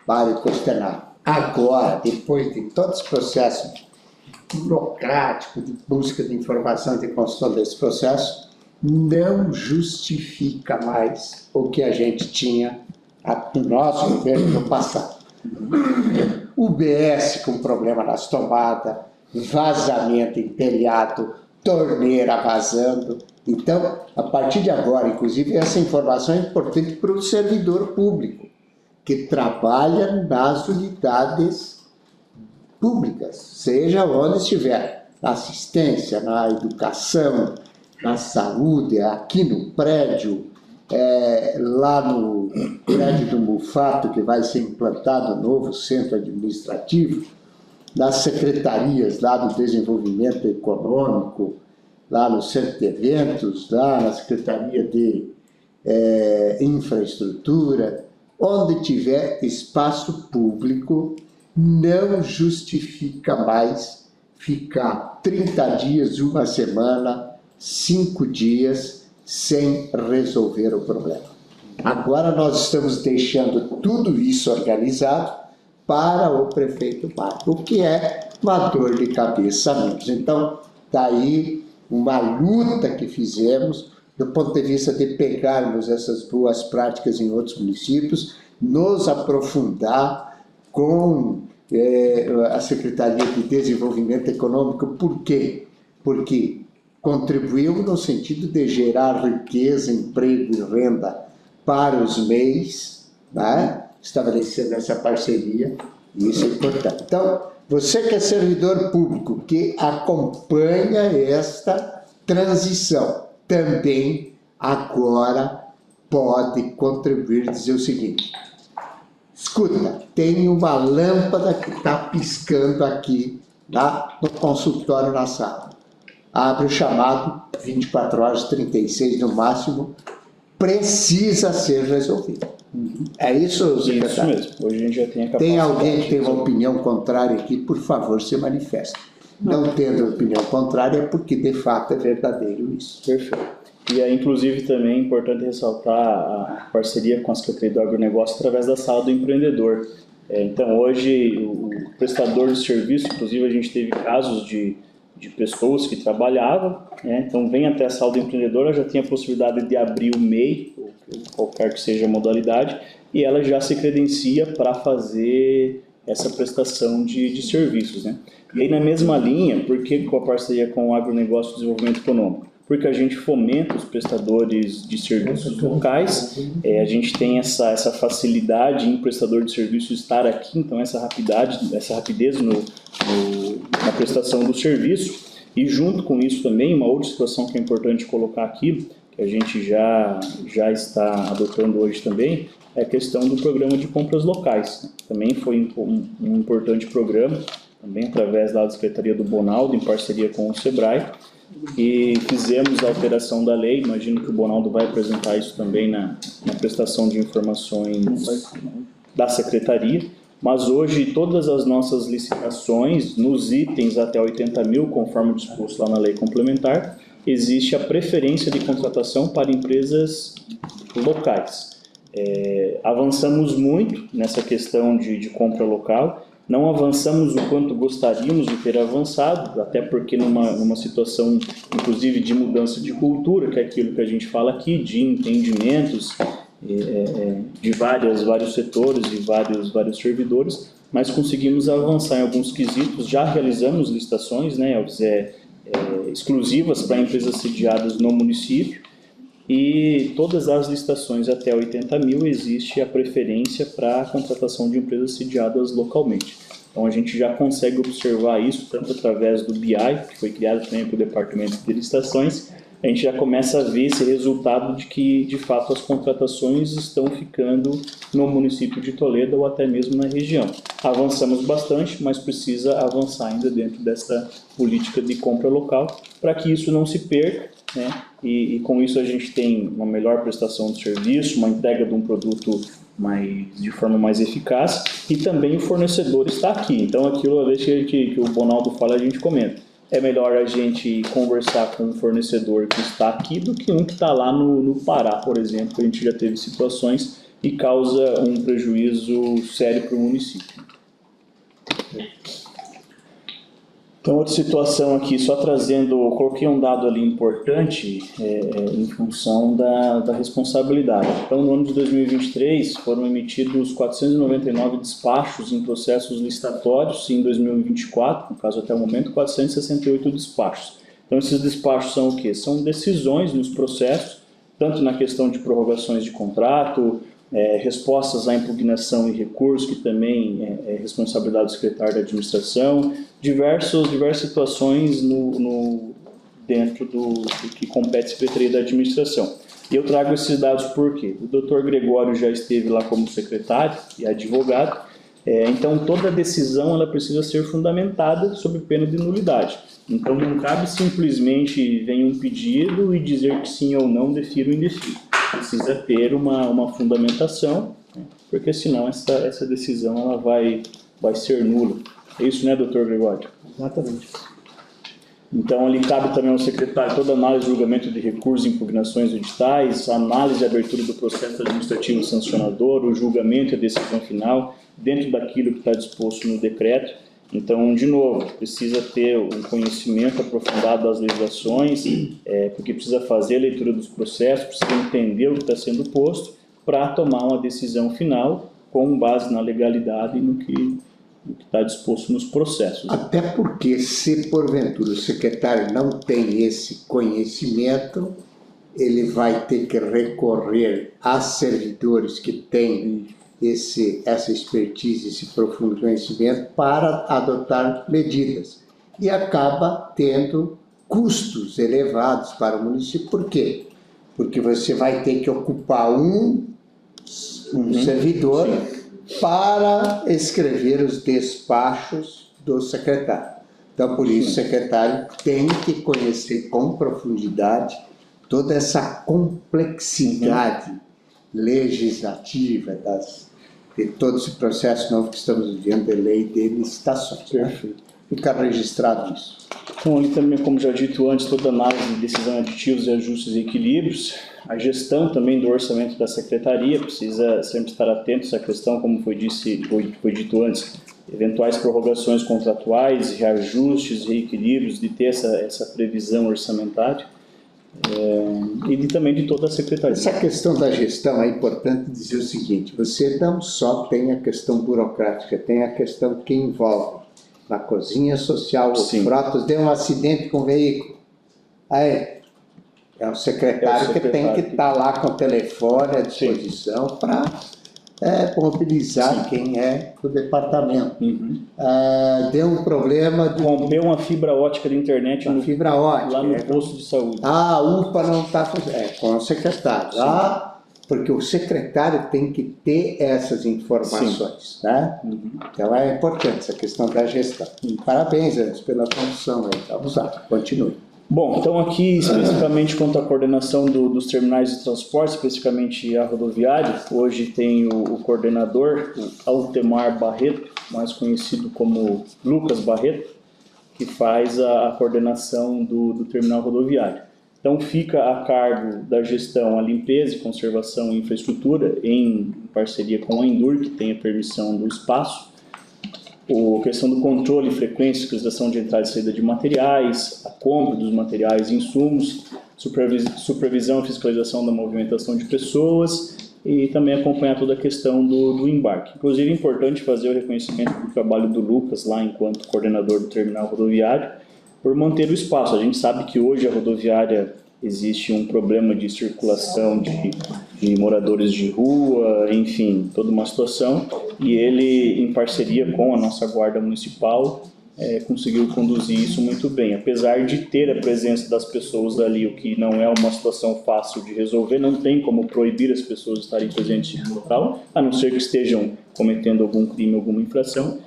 Mário Costenaro. Agora, depois de todo esse processo burocrático de busca de informação e de construção desse processo, não justifica mais o que a gente tinha no nosso governo no passado. O BS com problema nas tomadas, vazamento em telhado, torneira vazando. Então, a partir de agora, inclusive, essa informação é importante para o servidor público, que trabalha nas unidades públicas, seja onde estiver, na assistência, na educação, na saúde, aqui no prédio, lá no prédio do Mufato, que vai ser implantado um novo centro administrativo, nas secretarias lá do desenvolvimento econômico, lá no centro de eventos, lá na secretaria de infraestrutura, onde tiver espaço público, não justifica mais ficar 30 dias, uma semana, 5 dias, sem resolver o problema. Agora nós estamos deixando tudo isso organizado para o prefeito Mário, o que é uma dor de cabeça menos. Então, daí uma luta que fizemos do ponto de vista de pegarmos essas boas práticas em outros municípios, nos aprofundar com a Secretaria de Desenvolvimento Econômico. Por quê? Porque contribuiu no sentido de gerar riqueza, emprego e renda para os MEIs, né? Estabelecendo essa parceria, e isso é importante. Então, você que é servidor público, que acompanha esta transição, também agora pode contribuir e dizer o seguinte: escuta, tem uma lâmpada que está piscando aqui lá no consultório na sala. Abre o chamado, 24 horas, 36 no máximo, precisa ser resolvido. É isso, secretário? Isso mesmo. Hoje a gente já tem a capacidade. Tem alguém que tem uma opinião contrária aqui, por favor, se manifeste. Não tendo opinião contrária é porque, de fato, é verdadeiro isso. Perfeito. E é, inclusive, também é importante ressaltar a parceria com a Secretaria do Agronegócio através da Sala do Empreendedor. Então, hoje, o prestador de serviço, inclusive, a gente teve casos de pessoas que trabalhavam, né? Então, vem até a Sala do Empreendedor, ela já tem a possibilidade de abrir o MEI, ou qualquer que seja a modalidade, e ela já se credencia para fazer essa prestação de serviços, né? E aí, na mesma linha, por que com a parceria com o Agronegócio e Desenvolvimento Econômico? Porque a gente fomenta os prestadores de serviços locais, a gente tem essa facilidade em prestador de serviços estar aqui, então essa rapidez na prestação do serviço, e junto com isso também, uma outra situação que é importante colocar aqui, que a gente já está adotando hoje também, é a questão do programa de compras locais. Também foi um importante programa, também através da Secretaria do Bonaldo, em parceria com o SEBRAE, e fizemos a alteração da lei. Imagino que o Bonaldo vai apresentar isso também na prestação de informações da Secretaria, mas hoje todas as nossas licitações, nos itens até 80 mil, conforme disposto lá na lei complementar, existe a preferência de contratação para empresas locais. Avançamos muito nessa questão de compra local, não avançamos o quanto gostaríamos de ter avançado, até porque numa situação, inclusive, de mudança de cultura, que é aquilo que a gente fala aqui, de entendimentos de vários setores e vários servidores, mas conseguimos avançar em alguns quesitos, já realizamos licitações, né, exclusivas para empresas sediadas no município, e todas as licitações até 80 mil existe a preferência para a contratação de empresas sediadas localmente. Então a gente já consegue observar isso tanto através do BI, que foi criado também pelo Departamento de Licitações. A gente já começa a ver esse resultado de que, de fato, as contratações estão ficando no município de Toledo ou até mesmo na região. Avançamos bastante, mas precisa avançar ainda dentro dessa política de compra local, para que isso não se perca, né? E com isso a gente tem uma melhor prestação de serviço, uma entrega de um produto de forma mais eficaz, e também o fornecedor está aqui. Então, aquilo, a vez que o Bonaldo fala, a gente comenta. é melhor a gente conversar com um fornecedor que está aqui do que um que está lá no Pará, por exemplo. A gente já teve situações e causa um prejuízo sério para o município. Então, outra situação aqui, só trazendo, coloquei um dado ali importante em função da responsabilidade. Então, no ano de 2023, foram emitidos 499 despachos em processos licitatórios, e em 2024, no caso até o momento, 468 despachos. Então, esses despachos são o quê? São decisões nos processos, tanto na questão de prorrogações de contrato, respostas à impugnação e recurso, que também é responsabilidade do secretário da administração, diversas situações dentro do que compete à Secretaria da Administração. E eu trago esses dados porque o Dr. Gregório já esteve lá como secretário e advogado, então toda decisão ela precisa ser fundamentada sob pena de nulidade. Então não cabe simplesmente vir um pedido e dizer que sim ou não, defiro ou indefiro. Precisa ter uma fundamentação, né? Porque senão essa decisão ela vai ser nula. É isso, né, doutor Gregório? Exatamente. Então, ali cabe também ao secretário toda a análise e julgamento de recursos e impugnações editais, a análise e abertura do processo administrativo sancionador, o julgamento e a decisão final, dentro daquilo que está disposto no decreto. Então, de novo, precisa ter um conhecimento aprofundado das legislações, porque precisa fazer a leitura dos processos, precisa entender o que está sendo posto para tomar uma decisão final com base na legalidade e no que está disposto nos processos. Até porque, se porventura o secretário não tem esse conhecimento, ele vai ter que recorrer a servidores que têm essa expertise, esse profundo conhecimento para adotar medidas. E acaba tendo custos elevados para o município. Por quê? Porque você vai ter que ocupar um servidor para escrever os despachos do secretário. Então, por isso, o secretário tem que conhecer com profundidade toda essa complexidade legislativa de todo esse processo novo que estamos vivendo de lei de licitações. Perfeito. Fica registrado isso. Então, ali também, como já dito antes, toda análise de decisão de aditivos e ajustes e equilíbrios, a gestão também do orçamento da secretaria, precisa sempre estar atento a essa questão, como foi dito antes, eventuais prorrogações contratuais, reajustes, reequilíbrios, de ter essa previsão orçamentária, e também de toda a secretaria. Essa questão da gestão é importante dizer o seguinte: você não só tem a questão burocrática, tem a questão que envolve na cozinha social, os pratos, deu um acidente com o veículo. Aí, é o secretário que tem que estar lá com o telefone à disposição para mobilizar quem é do departamento. Deu um problema... Rompeu uma fibra ótica de internet fibra ótica, lá no posto de saúde. A UPA não está... com o secretário. Porque o secretário tem que ter essas informações, né? Então é importante essa questão da gestão. Parabéns, Anderson, pela condução aí. Vamos lá, continue. Bom, então aqui especificamente quanto à coordenação dos terminais de transporte, especificamente a rodoviária, hoje tem o coordenador, o Altemar Barreto, mais conhecido como Lucas Barreto, que faz a coordenação do terminal rodoviário. Então fica a cargo da gestão a limpeza e conservação e infraestrutura em parceria com a Endur, que tem a permissão do espaço, a questão do controle, frequência, fiscalização de entrada e saída de materiais, a compra dos materiais e insumos, supervisão e fiscalização da movimentação de pessoas e também acompanhar toda a questão do embarque. Inclusive é importante fazer o reconhecimento do trabalho do Lucas lá enquanto coordenador do terminal rodoviário por manter o espaço. A gente sabe que hoje a rodoviária existe um problema de circulação de moradores de rua, enfim, toda uma situação, e ele, em parceria com a nossa guarda municipal, conseguiu conduzir isso muito bem. Apesar de ter a presença das pessoas ali, o que não é uma situação fácil de resolver, não tem como proibir as pessoas de estarem presentes no local, a não ser que estejam cometendo algum crime, alguma infração.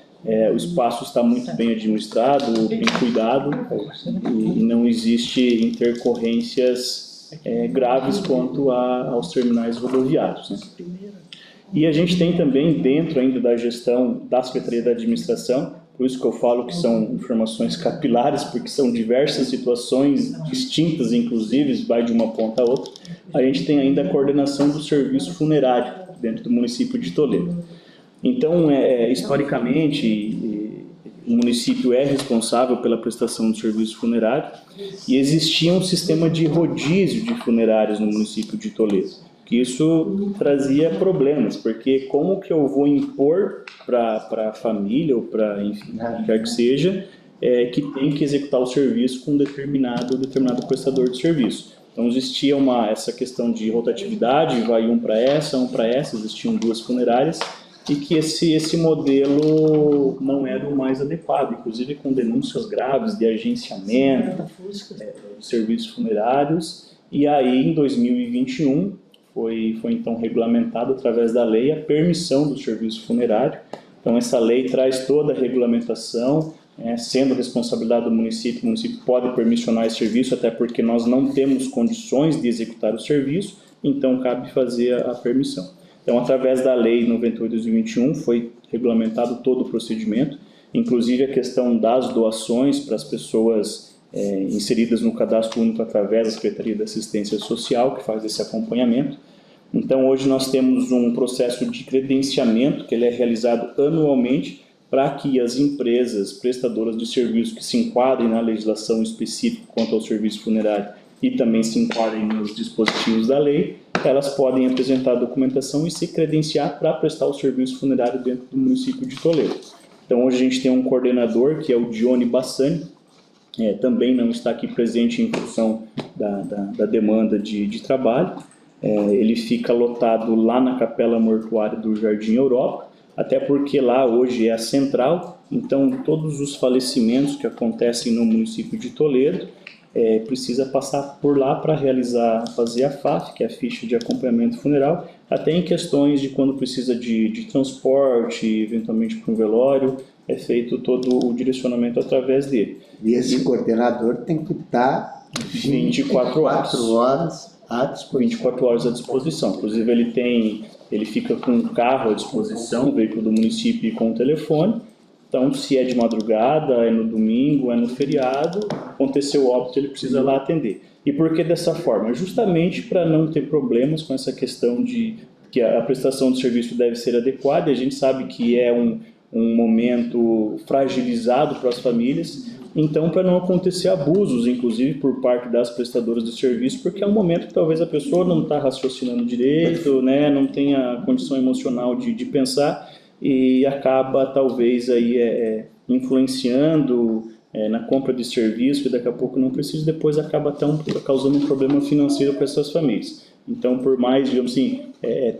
O espaço está muito bem administrado, bem cuidado, e não existe intercorrências graves quanto aos terminais rodoviários, né? E a gente tem também, dentro ainda da gestão da Secretaria da Administração, por isso que eu falo que são informações capilares, porque são diversas situações distintas, inclusive, vai de uma ponta a outra. A gente tem ainda a coordenação do serviço funerário dentro do município de Toledo. Então, historicamente, o município é responsável pela prestação do serviço funerário e existia um sistema de rodízio de funerários no município de Toledo, que isso trazia problemas, porque como que eu vou impor para a família ou para, enfim, quem quer que seja, que tem que executar o serviço com determinado prestador de serviço. Então existia essa questão de rotatividade, vai um para essa, existiam 2 funerárias, e que esse modelo não era o mais adequado, inclusive com denúncias graves de agenciamento de serviços funerários. E aí, em 2021, foi então regulamentado através da lei a permissão do serviço funerário. Então essa lei traz toda a regulamentação, sendo responsabilidade do município, o município pode permissionar esse serviço, até porque nós não temos condições de executar o serviço, então cabe fazer a permissão. Então, através da Lei 98/2021, foi regulamentado todo o procedimento, inclusive a questão das doações para as pessoas inseridas no Cadastro Único através da Secretaria de Assistência Social, que faz esse acompanhamento. Então, hoje nós temos um processo de credenciamento, que ele é realizado anualmente, para que as empresas prestadoras de serviço que se enquadrem na legislação específica quanto ao serviço funerário e também se enquadrem nos dispositivos da lei, elas podem apresentar a documentação e se credenciar para prestar o serviço funerário dentro do município de Toledo. Então, hoje a gente tem um coordenador, que é o Dione Bassani, também não está aqui presente em função da demanda de trabalho. Ele fica lotado lá na Capela Mortuária do Jardim Europa, até porque lá hoje é a central, então todos os falecimentos que acontecem no município de Toledo, precisa passar por lá para fazer a FAF, que é a ficha de acompanhamento funeral, até em questões de quando precisa de transporte, eventualmente para um velório, é feito todo o direcionamento através dele. E esse coordenador tem que estar 24 horas à disposição. 24 horas à disposição. Inclusive ele fica com um carro à disposição, um veículo do município e com o telefone. Então, se é de madrugada, é no domingo, é no feriado, aconteceu o óbito, ele precisa lá atender. E por que dessa forma? Justamente para não ter problemas com essa questão de que a prestação de serviço deve ser adequada, e a gente sabe que é um momento fragilizado para as famílias, então para não acontecer abusos, inclusive por parte das prestadoras de serviço, porque é um momento que talvez a pessoa não está raciocinando direito, né, não tenha condição emocional de pensar, e acaba talvez aí influenciando na compra de serviço, e daqui a pouco não precisa, depois acaba causando um problema financeiro para essas famílias. Então, por mais, digamos assim,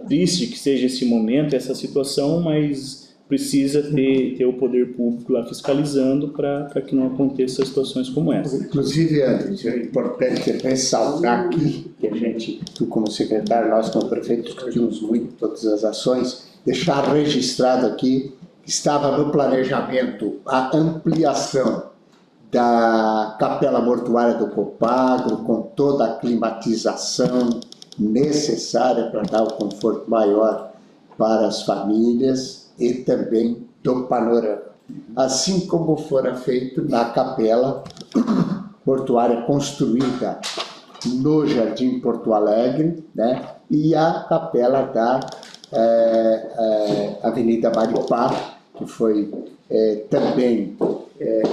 triste que seja esse momento, essa situação, mas precisa ter o poder público lá fiscalizando para que não aconteça situações como essa. Inclusive, Anderson, é importante ressaltar aqui que tu como secretário, nós como prefeito, discutimos muito todas as ações, deixar registrado aqui que estava no planejamento a ampliação da Capela Mortuária do Copagro, com toda a climatização necessária para dar um conforto maior para as famílias e também do panorama. Assim como fora feito na Capela Mortuária construída no Jardim Porto Alegre, né, e a Capela da Avenida Maripá, que foi também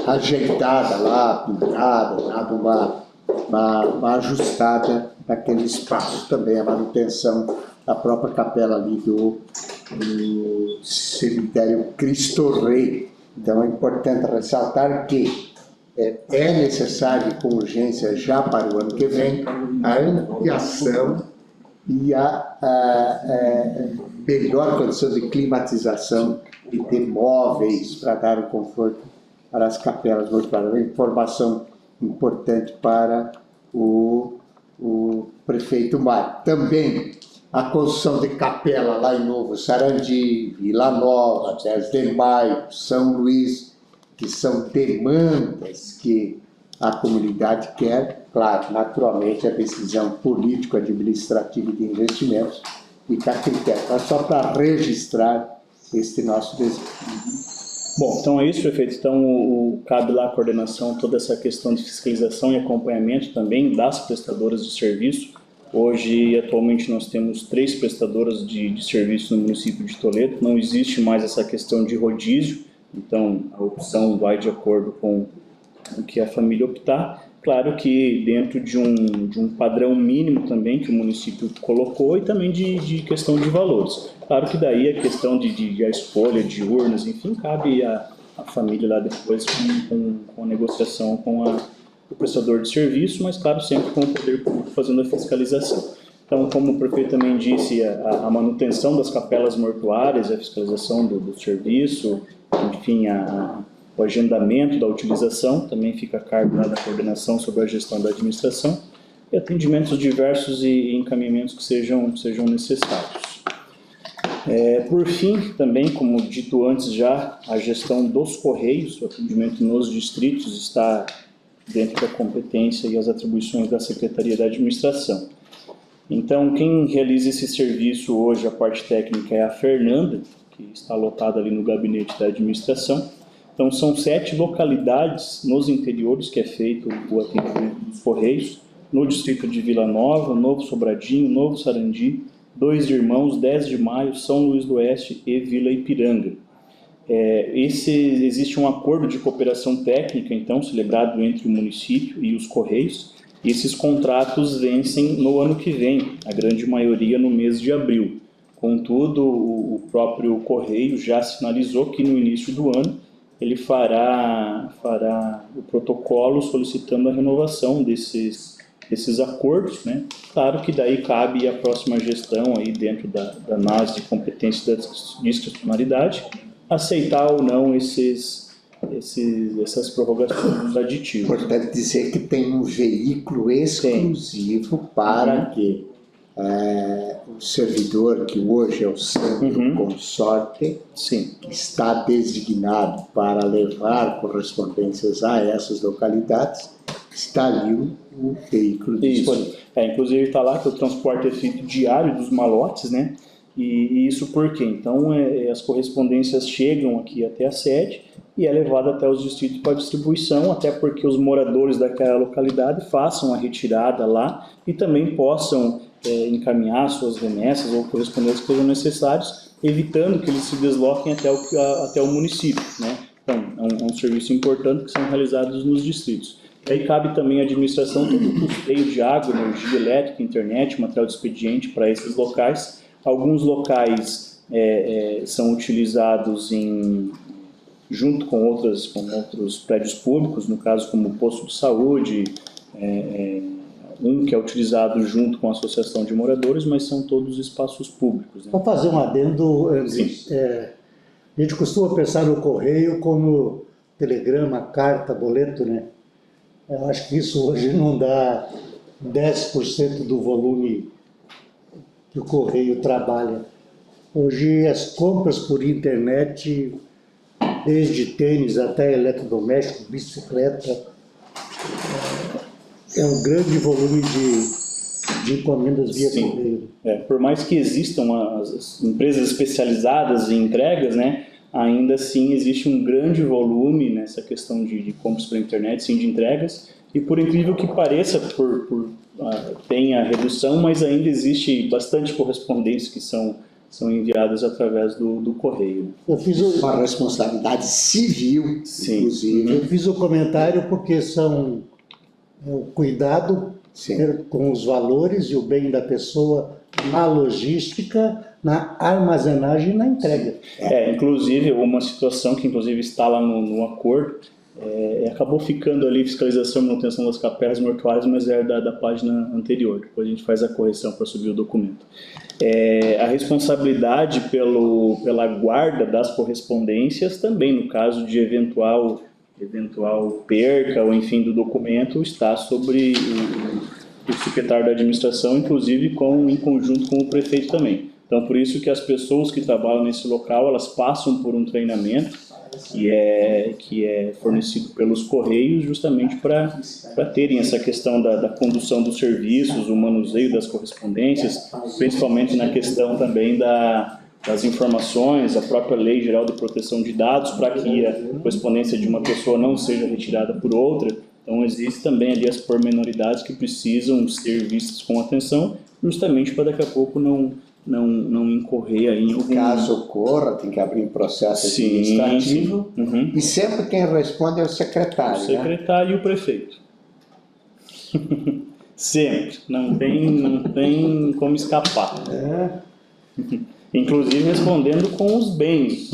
ajeitada lá, pintada, dada uma ajustada naquele espaço, também a manutenção da própria capela ali do cemitério Cristo Rei. Então é importante ressaltar que é necessário com urgência já para o ano que vem a ampliação e a melhor condição de climatização e de móveis para dar o conforto para as capelas mortuárias. Uma informação importante para o prefeito Mário. Também a construção de capela lá em Novo Sarandi, Vila Nova, 10 de Maio, São Luís, que são demandas que a comunidade quer, claro, naturalmente a decisão político-administrativa de investimentos fica a critério, mas só para registrar este nosso desejo. Bom, então é isso, prefeito. Então, cabe lá a coordenação, toda essa questão de fiscalização e acompanhamento também das prestadoras de serviço. Hoje, atualmente, nós temos 3 prestadoras de serviço no município de Toledo. Não existe mais essa questão de rodízio, então a opção vai de acordo com o que a família optar. Claro que dentro de um padrão mínimo também que o município colocou e também de questão de valores. Claro que daí a questão de a escolha de urnas, enfim, cabe a família lá depois com a negociação com o prestador de serviço, mas claro, sempre com o poder público fazendo a fiscalização. Então, como o prefeito também disse, a manutenção das capelas mortuárias, a fiscalização do serviço, enfim, o agendamento da utilização, também fica a cargo da coordenação sobre a gestão da administração, e atendimentos diversos e encaminhamentos que sejam necessários. Por fim, também, como dito antes já, a gestão dos Correios, o atendimento nos distritos está dentro da competência e as atribuições da Secretaria da Administração. Então, quem realiza esse serviço hoje, a parte técnica, é a Fernanda, que está lotada ali no gabinete da administração. Então, são 7 localidades nos interiores que é feito o atendimento dos Correios, no distrito de Vila Nova, Novo Sobradinho, Novo Sarandi, 2 Irmãos, 10 de Maio, São Luís do Oeste e Vila Ipiranga. Existe um acordo de cooperação técnica, então, celebrado entre o município e os Correios, e esses contratos vencem no ano que vem, a grande maioria no mês de abril. Contudo, o próprio Correio já sinalizou que no início do ano ele fará o protocolo solicitando a renovação desses acordos, né? Claro que daí cabe a próxima gestão aí dentro da NAS de competência da discricionalidade aceitar ou não essas prorrogações aditivas. Importante dizer que tem um veículo exclusivo para que o servidor, que hoje é o Centro Consorte, está designado para levar correspondências a essas localidades, está ali o veículo disponível. Inclusive está lá que o transporte é feito diário dos malotes, né? E isso por quê? Então, as correspondências chegam aqui até a sede e é levada até os distritos para distribuição, até porque os moradores daquela localidade façam a retirada lá e também possam encaminhar suas remessas ou correspondências que sejam necessários, evitando que eles se desloquem até o município, né? Então, é um serviço importante que são realizados nos distritos. E aí cabe também à administração todo o custeio de água, energia elétrica, internet, material de expediente para esses locais. Alguns locais são utilizados junto com outros prédios públicos, no caso como o posto de saúde, que é utilizado junto com a associação de moradores, mas são todos espaços públicos, né? Vou fazer um adendo. A gente costuma pensar no correio como telegrama, carta, boleto, né? Eu acho que isso hoje não dá 10% do volume que o correio trabalha. Hoje as compras por internet, desde tênis até eletrodoméstico, bicicleta, é um grande volume de encomendas via correio. Por mais que existam as empresas especializadas em entregas, né, ainda assim existe um grande volume nessa questão de compras pela internet, sim, de entregas, e por incrível que pareça, tem a redução, mas ainda existe bastante correspondências que são enviadas através do correio. Eu fiz uma responsabilidade civil, inclusive. Eu fiz o comentário porque são o cuidado com os valores e o bem da pessoa na logística, na armazenagem e na entrega. Inclusive, uma situação que inclusive está lá no acordo, acabou ficando ali fiscalização e manutenção das capelas mortuárias, mas é da página anterior. Depois a gente faz a correção para subir o documento. A responsabilidade pela guarda das correspondências também, no caso de eventual perca ou enfim do documento, está sobre o secretário da administração, inclusive em conjunto com o prefeito também. Então, por isso que as pessoas que trabalham nesse local, elas passam por um treinamento que é fornecido pelos Correios, justamente para terem essa questão da condução dos serviços, o manuseio das correspondências, principalmente na questão também das informações, a própria Lei Geral de Proteção de Dados, para que a correspondência de uma pessoa não seja retirada por outra. Então, existem também ali as pormenoridades que precisam ser vistas com atenção, justamente para daqui a pouco não incorrer aí em algum... Caso ocorra, tem que abrir um processo administrativo. Sim. Uhum. E sempre quem responde é o secretário. O secretário, né? E o prefeito. Sempre. Não tem como escapar. Inclusive respondendo com os bens.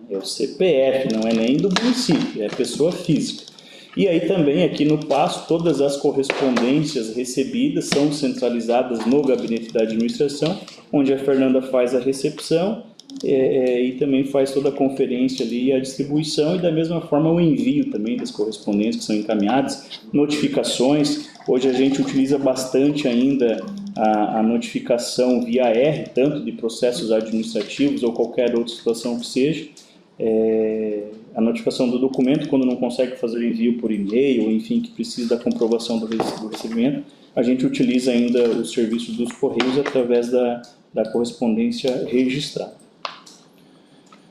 É o CPF, não é nem do município, é pessoa física. E aí também aqui no Passo, todas as correspondências recebidas são centralizadas no gabinete da administração, onde a Fernanda faz a recepção e também faz toda a conferência ali e a distribuição, e da mesma forma o envio também das correspondências que são encaminhadas, notificações. Hoje a gente utiliza bastante ainda a notificação via R, tanto de processos administrativos ou qualquer outra situação que seja. A notificação do documento, quando não consegue fazer envio por e-mail, ou enfim, que precisa da comprovação do recebimento, a gente utiliza ainda os serviços dos Correios através da correspondência registrada.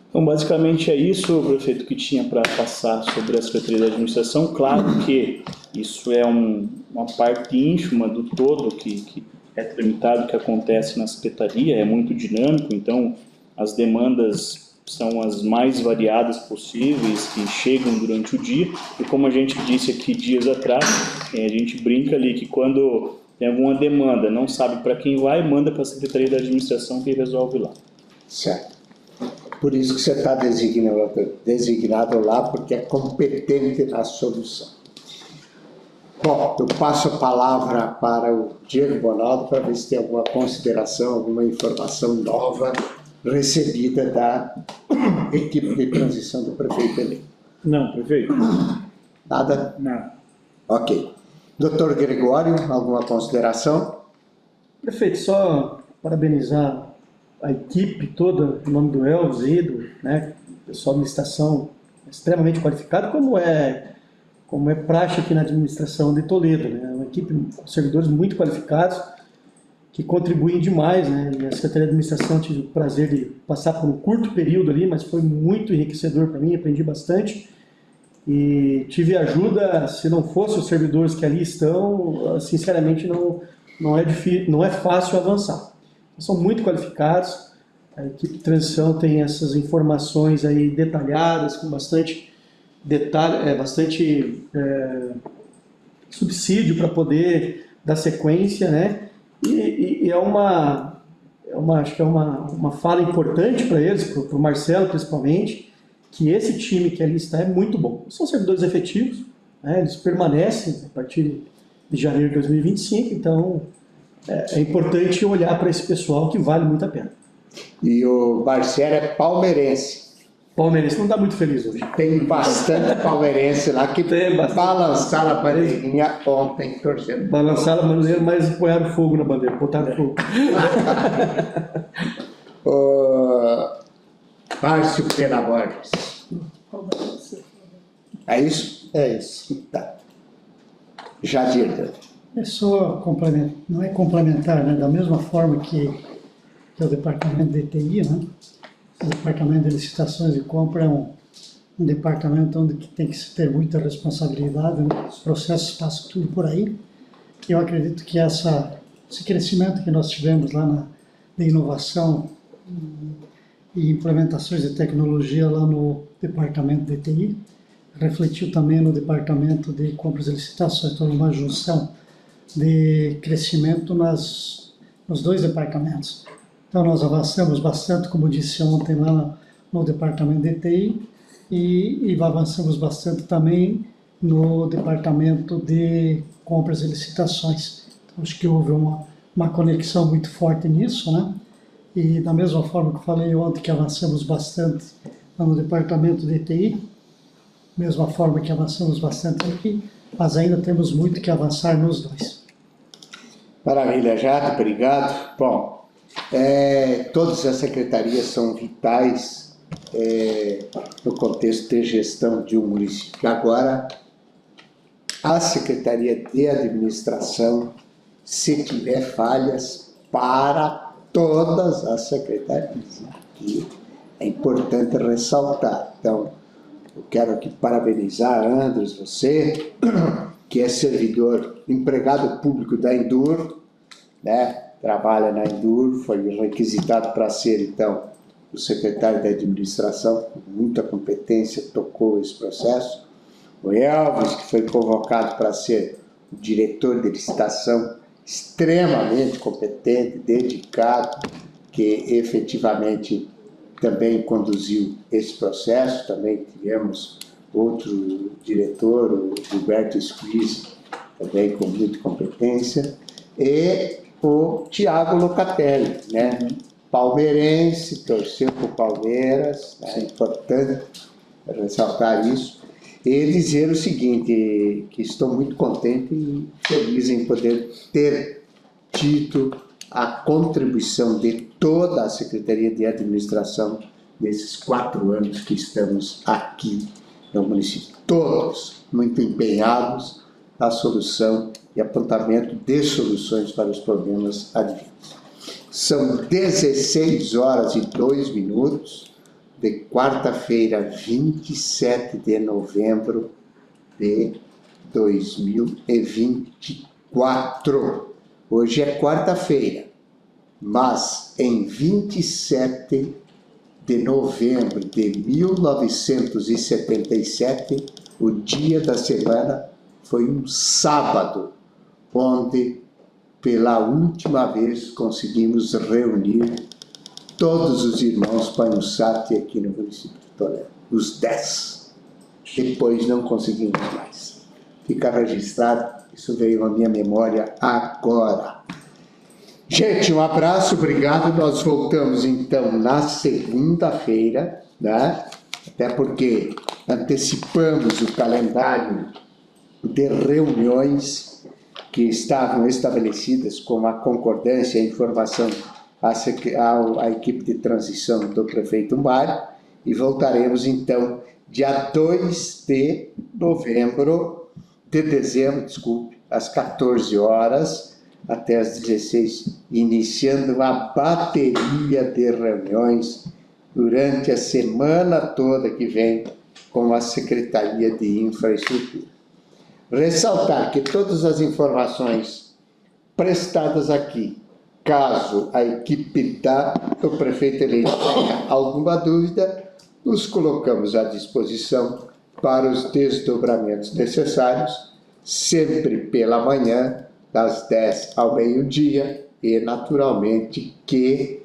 Então, basicamente é isso, prefeito, que tinha para passar sobre a Secretaria da Administração. Claro que isso é uma parte ínfima do todo que é tramitado, que acontece na Secretaria, é muito dinâmico, então as demandas são as mais variadas possíveis que chegam durante o dia, e como a gente disse aqui dias atrás, a gente brinca ali que quando tem alguma demanda, não sabe para quem vai, manda para a Secretaria da Administração que resolve lá. Certo. Por isso que você está designado lá, porque é competente na solução. Bom, eu passo a palavra para o Diego Bonaldo para ver se tem alguma consideração, alguma informação nova recebida da equipe de transição do prefeito eleito. Não, prefeito. Nada? Nada. Ok. Doutor Gregório, alguma consideração? Prefeito, só parabenizar a equipe toda, em nome do Elvis e do pessoal da administração extremamente qualificado, como é praxe aqui na administração de Toledo, né? Uma equipe de servidores muito qualificados, que contribuem demais, né? E a Secretaria de Administração tive o prazer de passar por um curto período ali, mas foi muito enriquecedor para mim, aprendi bastante. E tive ajuda, se não fossem os servidores que ali estão, sinceramente não é fácil avançar. São muito qualificados, a equipe de transição tem essas informações aí detalhadas, com bastante detalhe, bastante subsídio para poder dar sequência, né? E acho que é uma fala importante para eles, para o Marcelo principalmente, que esse time que ali está é muito bom. São servidores efetivos, né? Eles permanecem a partir de janeiro de 2025, então é importante olhar para esse pessoal, que vale muito a pena. E o Marcelo é palmeirense. Palmeirense não está muito feliz hoje. Tem bastante palmeirense lá que balançaram a bandeirinha ontem, torcendo. Balançaram a bandeira, mas põeram fogo na bandeira, botaram fogo. Márcio Pena Borges. É isso? É isso. Tá. Jadir. É só complementar, não é complementar, né? Da mesma forma que o departamento de TI, né? O departamento de licitações e compra é um departamento onde tem que ter muita responsabilidade, né? Os processos passam tudo por aí. Eu acredito que esse crescimento que nós tivemos lá de inovação e implementações de tecnologia lá no departamento de TI refletiu também no departamento de compras e licitações, então uma junção de crescimento nos dois departamentos. Então nós avançamos bastante, como disse ontem, lá no departamento de TI e avançamos bastante também no departamento de compras e licitações. Então, acho que houve uma conexão muito forte nisso, né? E da mesma forma que eu falei ontem que avançamos bastante lá no departamento de TI, mesma forma que avançamos bastante aqui, mas ainda temos muito que avançar nos dois. Maravilha, Jade, obrigado. Bom, todas as secretarias são vitais no contexto de gestão de um município. Agora, a Secretaria de Administração, se tiver falhas, para todas as secretarias. aqui, é importante ressaltar. Então, eu quero aqui parabenizar, Andres, você, que é servidor, empregado público da Endur, né? Trabalha na Endur, foi requisitado para ser, então, o secretário da administração, com muita competência, tocou esse processo. O Elvis, que foi convocado para ser o diretor de licitação, extremamente competente, dedicado, que efetivamente também conduziu esse processo. Também tivemos outro diretor, o Gilberto Squeeze, também com muita competência, e o Tiago Locatelli, né? Palmeirense, torceu para o Palmeiras, né? É importante ressaltar isso, e dizer o seguinte, que estou muito contente e feliz em poder ter tido a contribuição de toda a Secretaria de Administração nesses 4 anos que estamos aqui no município. Todos muito empenhados na solução e apontamento de soluções para os problemas advindos. São 16h02 de quarta-feira, 27 de novembro de 2024. Hoje é quarta-feira, mas em 27 de novembro de 1977, o dia da semana foi um sábado, onde pela última vez conseguimos reunir todos os irmãos Panhussati aqui no município de Toledo, os 10. Depois não conseguimos mais. Fica registrado, isso veio à minha memória agora. Gente, um abraço, obrigado. Nós voltamos então na segunda-feira, né? Até porque antecipamos o calendário de reuniões que estavam estabelecidas com a concordância e a informação à equipe de transição do prefeito Mário, e voltaremos então dia 2 de dezembro, às 14 horas até às 16, iniciando uma bateria de reuniões durante a semana toda que vem com a Secretaria de Infraestrutura. Ressaltar que todas as informações prestadas aqui, caso a equipe do prefeito eleito tenha alguma dúvida, nos colocamos à disposição para os desdobramentos necessários, sempre pela manhã, das 10 ao meio-dia, e naturalmente que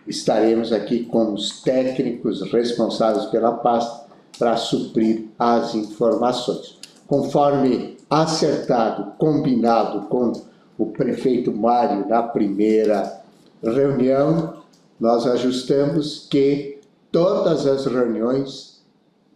estaremos aqui com os técnicos responsáveis pela pasta para suprir as informações. Conforme acertado, combinado com o prefeito Mário na primeira reunião, nós ajustamos que todas as reuniões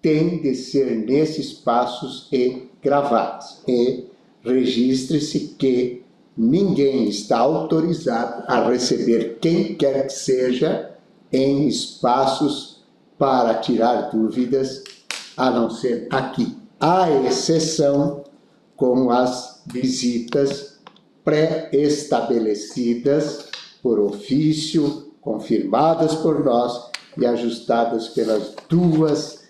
têm de ser nesses espaços e gravadas. E registre-se que ninguém está autorizado a receber quem quer que seja em espaços para tirar dúvidas, a não ser aqui. À exceção com as visitas pré-estabelecidas por ofício, confirmadas por nós e ajustadas pelas duas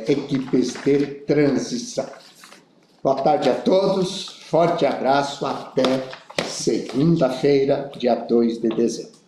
equipes de transição. Boa tarde a todos, forte abraço, até segunda-feira, dia 2 de dezembro.